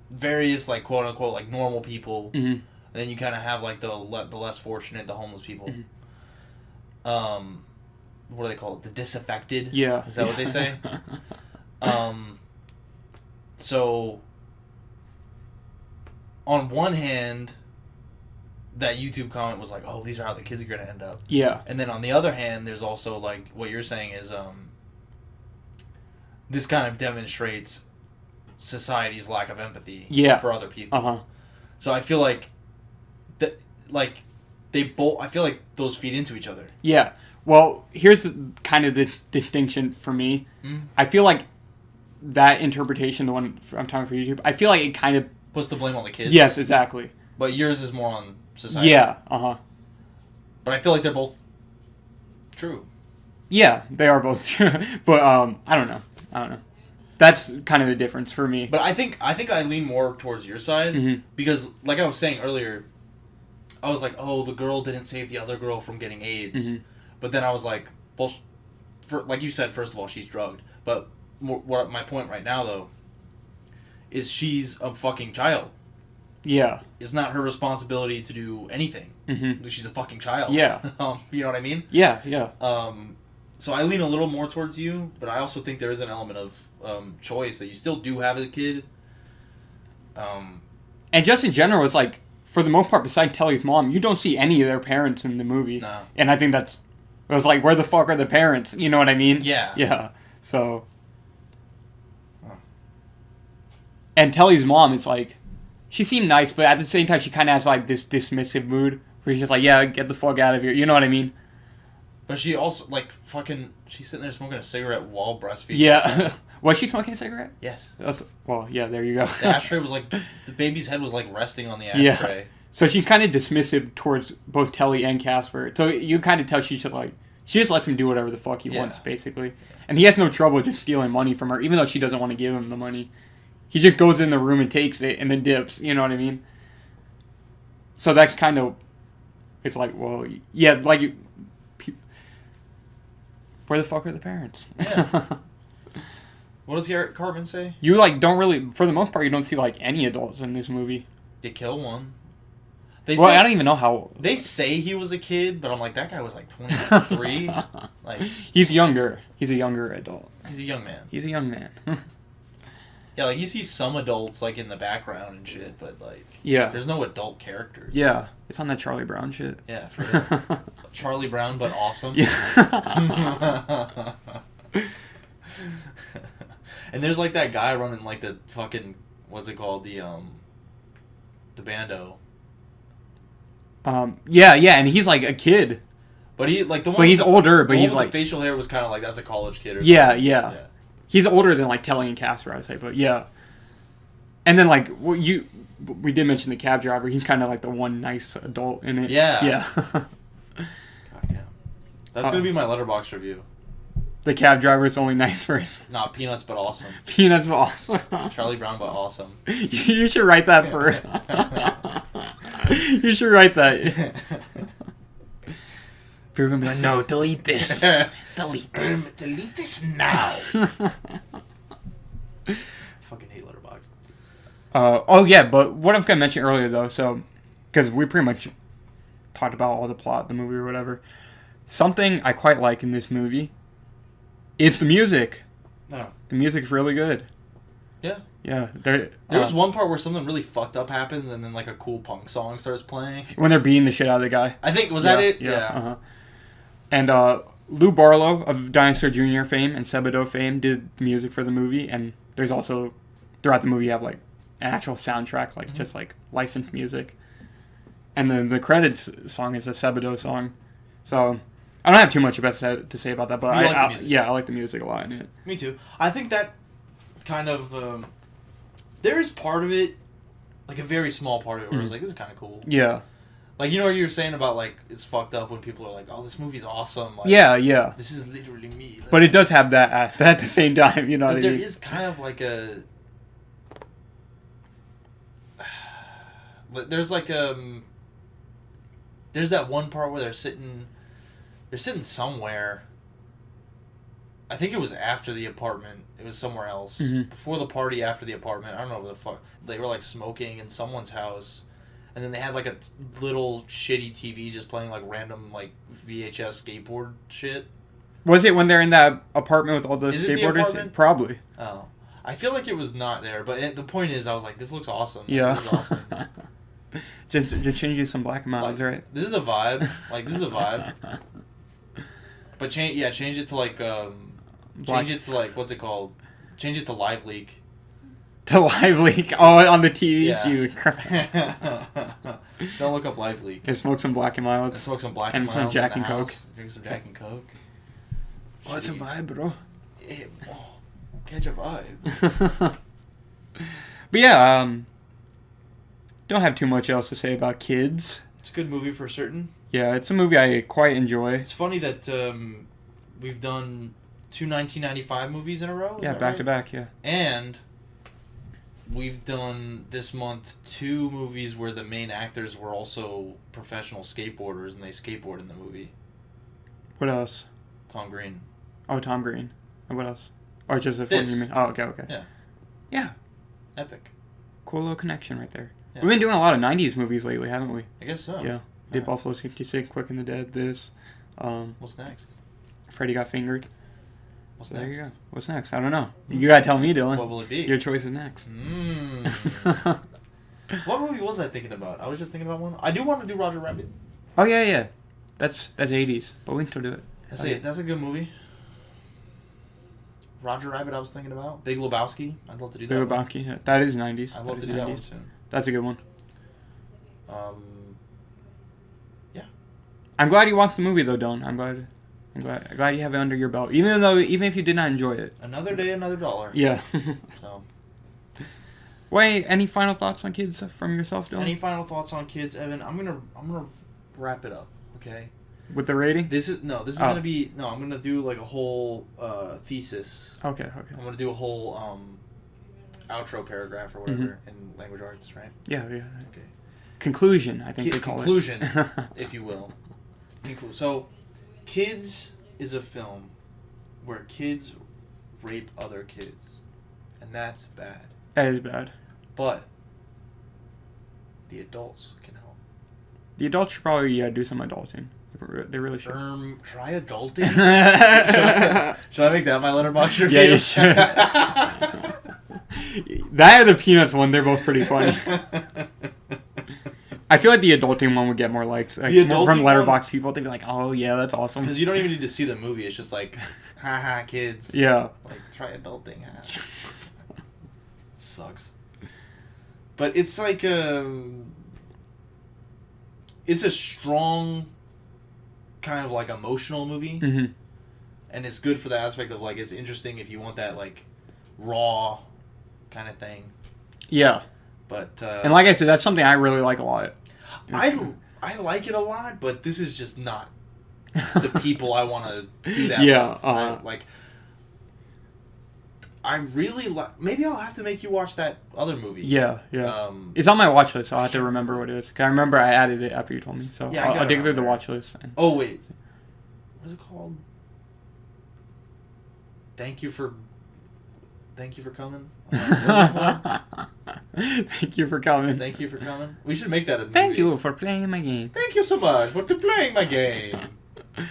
various like quote unquote like normal people, mm-hmm. and then you kind of have like the less fortunate, the homeless people. Mm-hmm. What do they call it? The disaffected. Yeah. Is that what they say? So on one hand, that YouTube comment was like, "Oh, these are how the kids are gonna end up." Yeah. And then on the other hand, there's also like what you're saying is this kind of demonstrates society's lack of empathy for other people. Uh-huh. So I feel like I feel like those feed into each other. Yeah. Well, here's kind of the distinction for me. Mm-hmm. I feel like that interpretation, the one I'm talking for YouTube, I feel like it kind of puts the blame on the kids. Yes, exactly. But yours is more on society. Yeah. But I feel like they're both true. Yeah, they are both true. But I don't know. That's kind of the difference for me. But I think I lean more towards your side because, like I was saying earlier, I was like, oh, the girl didn't save the other girl from getting AIDS. But then I was like, well, like you said, first of all, she's drugged. But what my point right now, though, is she's a fucking child. Yeah. It's not her responsibility to do anything. She's a fucking child. Yeah. You know what I mean? Yeah. So I lean a little more towards you, but I also think there is an element of choice that you still do have as a kid. And just in general, it's like, for the most part, besides Telly's mom, you don't see any of their parents in the movie. No. And I think it was like, where the fuck are the parents? You know what I mean? Yeah. Yeah. So. Huh. And Telly's mom is like, she seemed nice, but at the same time, she kind of has like this dismissive mood where she's just like, yeah, get the fuck out of here. You know what I mean? But she also, like, she's sitting there smoking a cigarette while breastfeeding. Yeah. Was she smoking a cigarette? Yes. Well, yeah, there you go. The ashtray was like, the baby's head was like resting on the ashtray. Yeah. So she's kind of dismissive towards both Telly and Casper. So you kind of tell she just lets him do whatever the fuck he wants, basically. And he has no trouble just stealing money from her, even though she doesn't want to give him the money. He just goes in the room and takes it and then dips, you know what I mean? So that kind of, it's like, well, yeah, like, where the fuck are the parents? Yeah. What does Garrett Cartman say? You, like, don't really, for the most part, you don't see, like, any adults in this movie. They kill one. I don't even know how. They say he was a kid, but I'm like, that guy was like 23. Like, he's younger. He's a younger adult. He's a young man. He's a young man. Yeah, like, you see some adults, like, in the background and shit, but, like, there's no adult characters. Yeah. It's on that Charlie Brown shit. Yeah, for real. Charlie Brown, but awesome. Yeah. And there's, like, that guy running, like, the fucking, what's it called, the bando. Yeah, and he's, like, a kid. But he, like, the one... But he's older, but he's, like... the facial hair was kind of like, that's a college kid or something. Yeah. He's older than, like, Telly and Casper, I would say, but yeah. And then, like, we did mention the cab driver. He's kind of, like, the one nice adult in it. Yeah. Yeah. Goddamn. That's going to be my Letterboxd review. The cab driver is only nice for his... Nah, Peanuts, but awesome. Peanuts, but awesome. Charlie Brown, but awesome. You should write that for... You should write that. People are going to be like, no, delete this. Delete this. Delete this now. Fucking hate Letterboxd. Oh, yeah, but what I'm going to mention earlier, though, so... Because we pretty much talked about all the plot of the movie or whatever. Something I quite like in this movie... It's the music. No. The music's really good. Yeah. Yeah. There was one part where something really fucked up happens and then like a cool punk song starts playing. When they're beating the shit out of the guy. I think, was that it? Yeah. Uh-huh. And Lou Barlow of Dinosaur Jr. fame and Sebado fame did the music for the movie. And there's also, throughout the movie, you have like an actual soundtrack, like just like licensed music. And then the credits song is a Sebado song. So... I don't have too much to say about that, but I like the music a lot in it. Me too. I think that kind of there is part of it, like a very small part of it, where I was like, this is kind of cool. Yeah. Like, you know what you were saying about, like, it's fucked up when people are like, oh, this movie's awesome. Like, yeah. This is literally me. Like, but it does have that at the same time, you know what I mean? There is kind of like a... There's like there's that one part where they're sitting somewhere. I think it was after the apartment. It was somewhere else. Mm-hmm. Before the party, after the apartment. I don't know where the fuck. They were like smoking in someone's house. And then they had like a little shitty TV just playing like random like VHS skateboard shit. Was it when they're in that apartment with all the skateboarders? Probably. Oh. I feel like it was not there. But the point is, I was like, this looks awesome. Yeah. This is awesome. just change you some black and miles, right? This is a vibe. Like, this is a vibe. But change it to like change it to like, what's it called? Change it to Live Leak. To Live Leak? Oh, on the TV? Yeah. Jesus Christ. Don't look up Live Leak. And smoke some black and miles. And smoke some black and miles. And some Jack and Coke. Drink some Jack and Coke. Oh, it's a vibe, bro. Catch a vibe. But yeah, don't have too much else to say about Kids. It's a good movie for certain. Yeah, it's a movie I quite enjoy. It's funny that we've done 2 1995 movies in a row. Yeah, back to back, yeah. And we've done this month 2 movies where the main actors were also professional skateboarders and they skateboard in the movie. What else? Tom Green. Oh, Tom Green. And what else? Or just the film you mean? Oh, okay. Yeah. Yeah. Epic. Cool little connection right there. Yeah. We've been doing a lot of 90s movies lately, haven't we? I guess so. Yeah. Did Buffalo 66, Quick and the Dead, this. What's next? Freddy Got Fingered. What's There next? you go. What's next? I don't know. You gotta tell me, Dylan. What will it be? Your choice is next. What movie was I thinking about? I was just thinking about one. I do want to do Roger Rabbit. Oh, yeah. That's 80s, but we can still do it. That's a good movie. Roger Rabbit I was thinking about. Big Lebowski. I'd love to do that Big Lebowski. Yeah. That is 90s. I'd love to do that one soon. That's a good one. Yeah. I'm glad you watched the movie though, Dylan. I'm glad you have it under your belt. Even if you did not enjoy it. Another day, another dollar. Yeah. So. Wait, any final thoughts on Kids from yourself, Dylan? Any final thoughts on Kids, Evan? I'm gonna wrap it up, okay? With the rating? This is gonna be I'm gonna do like a whole thesis. Okay. I'm gonna do a whole outro paragraph or whatever in language arts, right? Yeah. Okay. Conclusion, I think they call conclusion, it. if you will. So, Kids is a film where kids rape other kids, and that's bad. That is bad. But the adults can help. The adults should probably do some adulting. They really should. Try adulting? should I make that my letterbox review? Yeah, you should. That or the Peanuts one, they're both pretty funny. I feel like the adulting one would get more likes. Like, more from Letterboxd people. They'd be like, oh, yeah, that's awesome. Because you don't even need to see the movie. It's just like, haha, kids. Yeah. Like, try adulting. Sucks. But it's like it's a strong kind of like emotional movie. Mm-hmm. And it's good for the aspect of like, it's interesting if you want that like raw kind of thing. Yeah. But and like I said, that's something I really like a lot. I like it a lot, but this is just not the people I want to do that with. Right? Like, I really like... Maybe I'll have to make you watch that other movie. Yeah. It's on my watch list, so I'll have to remember what it is. Cause I remember I added it after you told me, so yeah, I'll dig through the watch list. Oh, wait. What is it called? Thank you for coming. Thank you for coming. Thank you for coming. We should make that a movie. Thank you for playing my game. Thank you so much for playing my game.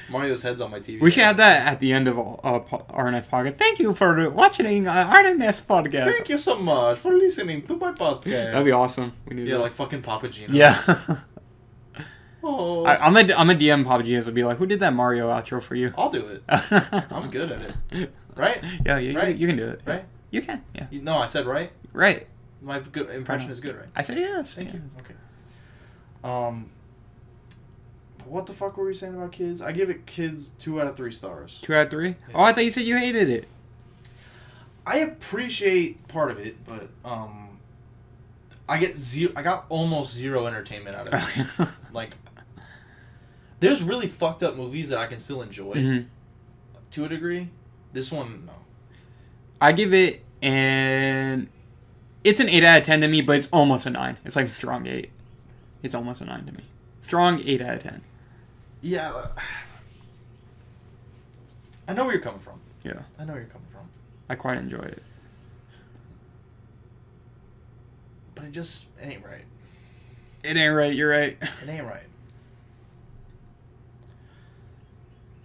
Mario's head's on my TV. We should have that at the end of RNS Podcast. Thank you for watching RNS Podcast. Thank you so much for listening to my podcast. That'd be awesome. We need that. Like fucking Papa Gino. Yeah. Oh, I'm a DM Papa Gino to be like, who did that Mario outro for you? I'll do it. I'm good at it. Right? Yeah, you can do it. Right? You can, yeah. No, I said right? Right. My good impression is good, right? I said yes. Thank you. Okay. What the fuck were we saying about Kids? I give it Kids 2 out of 3 stars. 2 out of 3? Yeah. Oh, I thought you said you hated it. I appreciate part of it, but I got almost zero entertainment out of it. Like, there's really fucked up movies that I can still enjoy to a degree. This one, no. I give it it's an 8 out of 10 to me, but it's almost a 9. It's like a strong 8. It's almost a 9 to me. Strong 8 out of 10. Yeah. I know where you're coming from. Yeah. I know where you're coming from. I quite enjoy it. But it ain't right. It ain't right, you're right. It ain't right.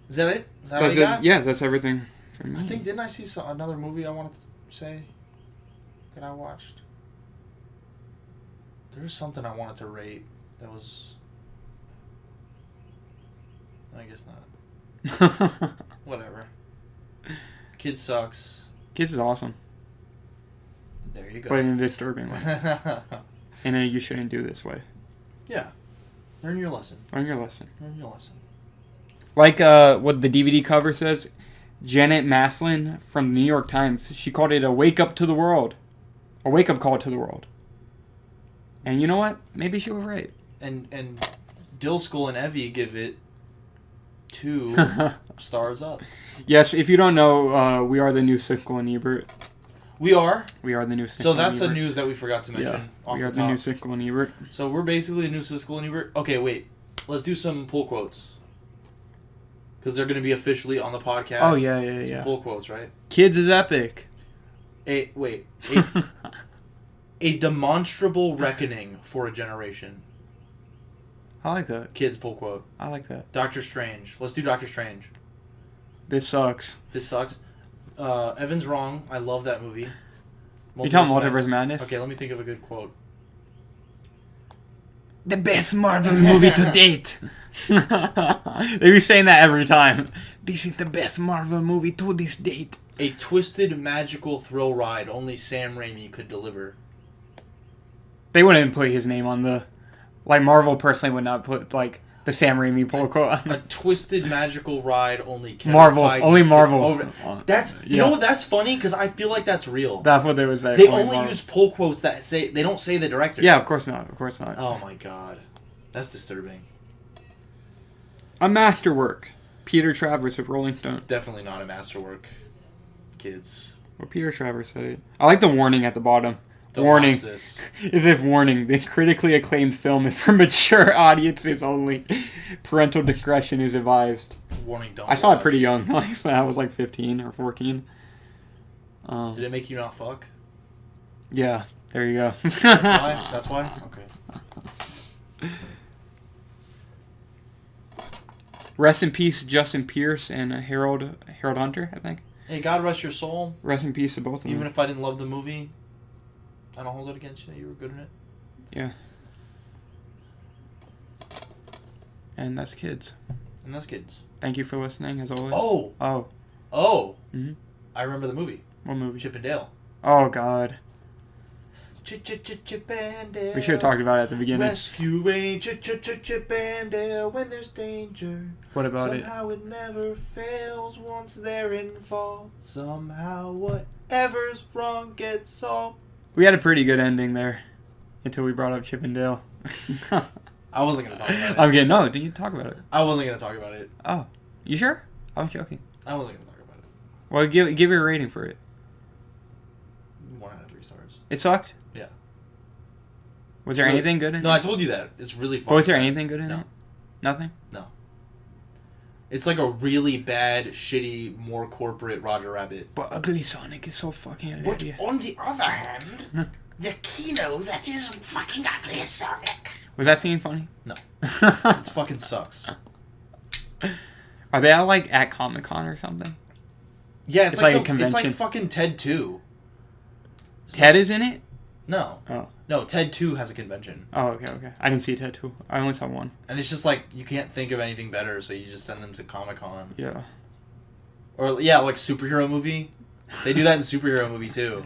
Is that it? Is that all you got? Yeah, that's everything for me. I think, didn't I see another movie I wanted to say that I watched? There was something I wanted to rate that was... I guess not. Whatever. Kids sucks. Kids is awesome. There you go. But in a disturbing way. And you shouldn't do this way. Yeah. Learn your lesson. Learn your lesson. Learn your lesson. Like what the DVD cover says, Janet Maslin from the New York Times, she called it a wake-up to the world. A wake-up call to the world. And you know what? Maybe she was right. And Dillskull and Evie give it 2 stars up. Yes, if you don't know, we are the new Siskel and Ebert. We are? We are the new Siskel and Ebert. So that's the news that we forgot to mention. Yeah, we are the new Siskel and Ebert. So we're basically the new Siskel and Ebert. Okay, wait. Let's do some pull quotes. Because they're going to be officially on the podcast. Oh, yeah. Some pull quotes, right? Kids is epic. A demonstrable reckoning for a generation. I like that. Kids pull quote. I like that. Doctor Strange. Let's do Doctor Strange. This sucks. This sucks. Evan's wrong. I love that movie. You talking Multiverse Madness? Okay, let me think of a good quote. The best Marvel movie to date. They be saying that every time. This is the best Marvel movie to this date. A twisted, magical thrill ride only Sam Raimi could deliver. They wouldn't put his name on the... Like, Marvel personally would not put, like, the Sam Raimi pull quote on A twisted, magical ride only Kevin Marvel. Feige Only Marvel. You know what? That's funny because I feel like that's real. That's what they would say. They only use pull quotes that say... They don't say the director. Yeah, of course not. Of course not. Oh, my God. That's disturbing. A masterwork. Peter Travers of Rolling Stone. Definitely not a masterwork. Kids. Well, Peter Travers said it. I like the warning at the bottom. Don't warning. watch this. As if warning. The critically acclaimed film is for mature audiences only. Parental discretion is advised. Warning, don't I saw watch. it pretty young. I was like 15 or 14. Did it make you not fuck? Yeah. There you go. That's why? That's why? Okay. Rest in peace, Justin Pierce and Harold Hunter, I think. Hey, God rest your soul. Rest in peace to both of them. Even if I didn't love the movie, I don't hold it against you. You were good in it. Yeah. And that's kids. And that's kids. Thank you for listening, as always. Oh! Mm-hmm. I remember the movie. What movie? Chip and Dale. Oh, God. Chip and Dale. We should have talked about it at the beginning. Rescuing Chip and Dale when there's danger. What about it? Somehow it never fails once they're in fault. Somehow whatever's wrong gets solved. We had a pretty good ending there. Until we brought up Chip and Dale. I wasn't going to talk about it. I'm getting... No, didn't you talk about it? I wasn't going to talk about it. Oh. You sure? I was joking. I wasn't going to talk about it. Well, give it a rating for it. 1 out of 3 stars. It sucked? Yeah. Was there anything good in it? No, I told you that. It's really fun. But was there anything good in No. it? Nothing? No. It's like a really bad, shitty, more corporate Roger Rabbit. But Ugly Sonic is so fucking... But on the other hand, the Kino that is fucking Ugly Sonic. Was that scene funny? No. It fucking sucks. Are they out, like, at Comic-Con or something? Yeah, it's like a convention. It's like fucking Ted 2. Ted is in it? No. Oh. No, Ted 2 has a convention. Oh, okay. I didn't see Ted 2. I only saw one. And it's just like, you can't think of anything better, so you just send them to Comic-Con. Yeah. Or, yeah, like superhero movie. They do that in superhero movie, too.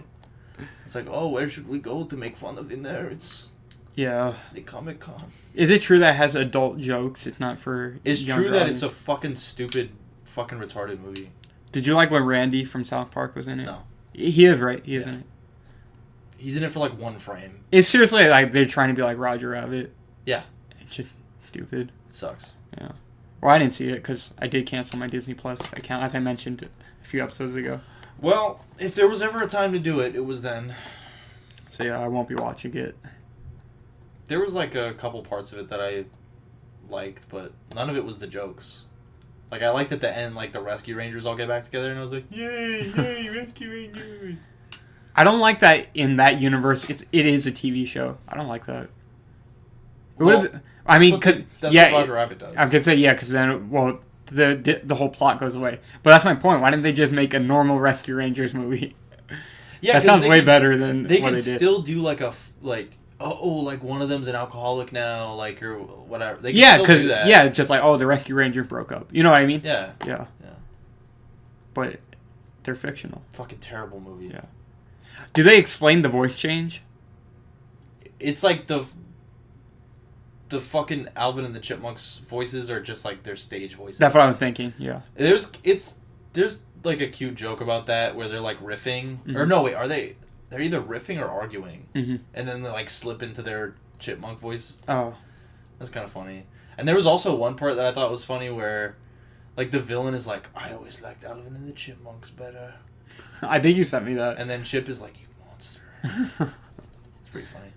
It's like, oh, where should we go to make fun of the nerds? Yeah. The Comic-Con. Is it true that it has adult jokes? It's not for It's younger true that audience? it's a fucking stupid, fucking retarded movie. Did you like when Randy from South Park was in it? No. He is, right? He is in it. He's in it for like 1 frame. It's seriously like they're trying to be like Roger Rabbit. Yeah. It's just stupid. It sucks. Yeah. Well, I didn't see it because I did cancel my Disney Plus account, as I mentioned a few episodes ago. Well, if there was ever a time to do it, it was then. So yeah, I won't be watching it. There was like a couple parts of it that I liked, but none of it was the jokes. Like, I liked at the end, like, the Rescue Rangers all get back together, and I was like, yay, Rescue Rangers. I don't like that in that universe. It is a TV show. I don't like that. Well, I mean, because that's yeah, what Roger Rabbit does. I could say yeah, because then the whole plot goes away. But that's my point. Why didn't they just make a normal Rescue Rangers movie? Yeah, that sounds way better than they what could they did. still do like like one of them's an alcoholic now, like, or whatever. They can Yeah, still do that. yeah, it's just like, oh, the Rescue Ranger broke up. You know what I mean? Yeah. Yeah. But they're fictional. Fucking terrible movie. Yeah. Do they explain the voice change? It's like the fucking Alvin and the Chipmunks voices are just like their stage voices. That's what I'm thinking. Yeah. There's like a cute joke about that where they're like riffing, or no, wait, they're either riffing or arguing, and then they like slip into their chipmunk voice. Oh, that's kind of funny. And there was also one part that I thought was funny where, like, the villain is like, I always liked Alvin and the Chipmunks better. I think you sent me that. And then Chip is like, you monster. It's pretty funny.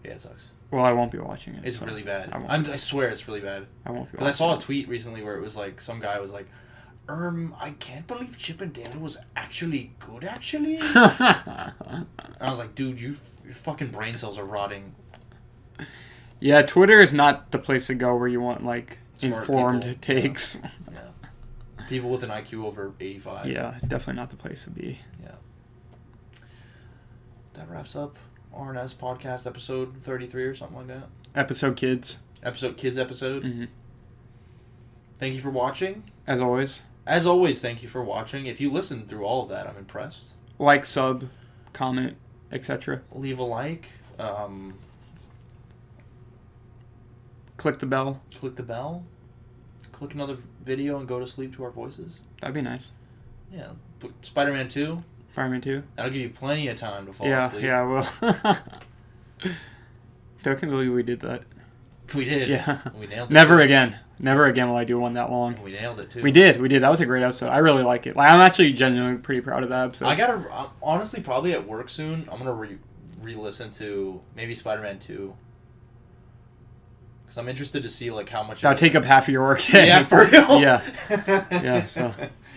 Yeah, it sucks. Well, I won't be watching it. It's really bad. I swear it's really bad. I won't be watching it. Because I saw a tweet recently where it was like, some guy was like, I can't believe Chip and Dale was actually good, actually. And I was like, dude, your fucking brain cells are rotting. Yeah, Twitter is not the place to go where you want, like, Smart informed people. takes. Yeah. People with an IQ over 85. Yeah, definitely not the place to be. Yeah. That wraps up RNS Podcast episode 33 or something like that. Episode kids. Kids episode. Mm-hmm. Thank you for watching. As always. As always, thank you for watching. If you listened through all of that, I'm impressed. Like, sub, comment, etc. Leave a like. Click the bell. Click the bell. Click another video and go to sleep to our voices. That'd be nice. Yeah. Spider-Man 2. Spider-Man 2. That'll give you plenty of time to fall asleep. Yeah, well. I can't believe we did that. We did. Yeah. We nailed it. Never again will I do one that long. We nailed it, too. We did. That was a great episode. I really like it. Like, I'm actually genuinely pretty proud of that episode. I gotta, honestly, probably at work soon, I'm gonna re-listen to maybe Spider-Man 2. Because I'm interested to see, like, how much... That'll take up half of your work day. Yeah, for real. Yeah. Yeah, so...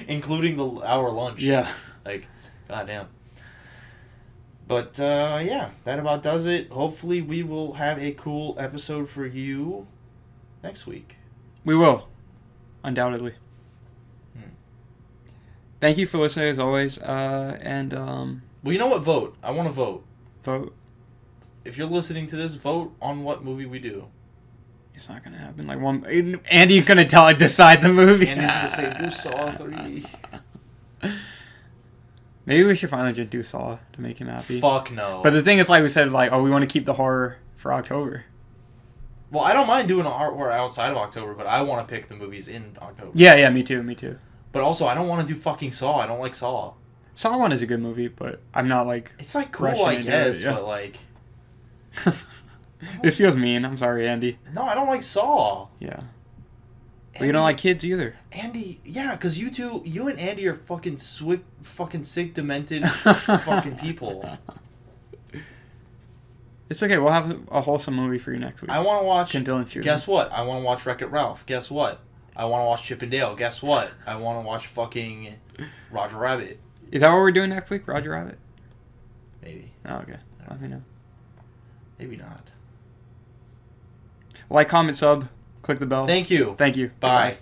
Including the hour lunch. Yeah. Like, goddamn. But, yeah, that about does it. Hopefully we will have a cool episode for you next week. We will. Undoubtedly. Thank you for listening, as always. Well, you know what? Vote. I want to vote. Vote. If you're listening to this, vote on what movie we do. It's not gonna happen. Like Andy's gonna decide the movie. Andy's gonna say, "Do Saw 3." Maybe we should finally just do Saw to make him happy. Fuck no. But the thing is, like we said, like, we want to keep the horror for October. Well, I don't mind doing a horror outside of October, but I want to pick the movies in October. Yeah, me too. But also, I don't want to do fucking Saw. I don't like Saw. Saw 1 is a good movie, but I'm not like. It's like cool, I guess, yeah. but like. This feels mean. I'm sorry, Andy. No, I don't like Saw. Yeah. But you don't like kids either. Andy, yeah, because you and Andy are fucking sick, demented fucking people. It's okay. We'll have a wholesome movie for you next week. I want to watch... Dylan guess what? I want to watch Wreck-It Ralph. Guess what? I want to watch Chip and Dale. Guess what? I want to watch fucking Roger Rabbit. Is that what we're doing next week? Roger Rabbit? Maybe. Oh, okay. Let me know. Maybe not. Like, comment, sub, click the bell. Thank you. Thank you. Bye.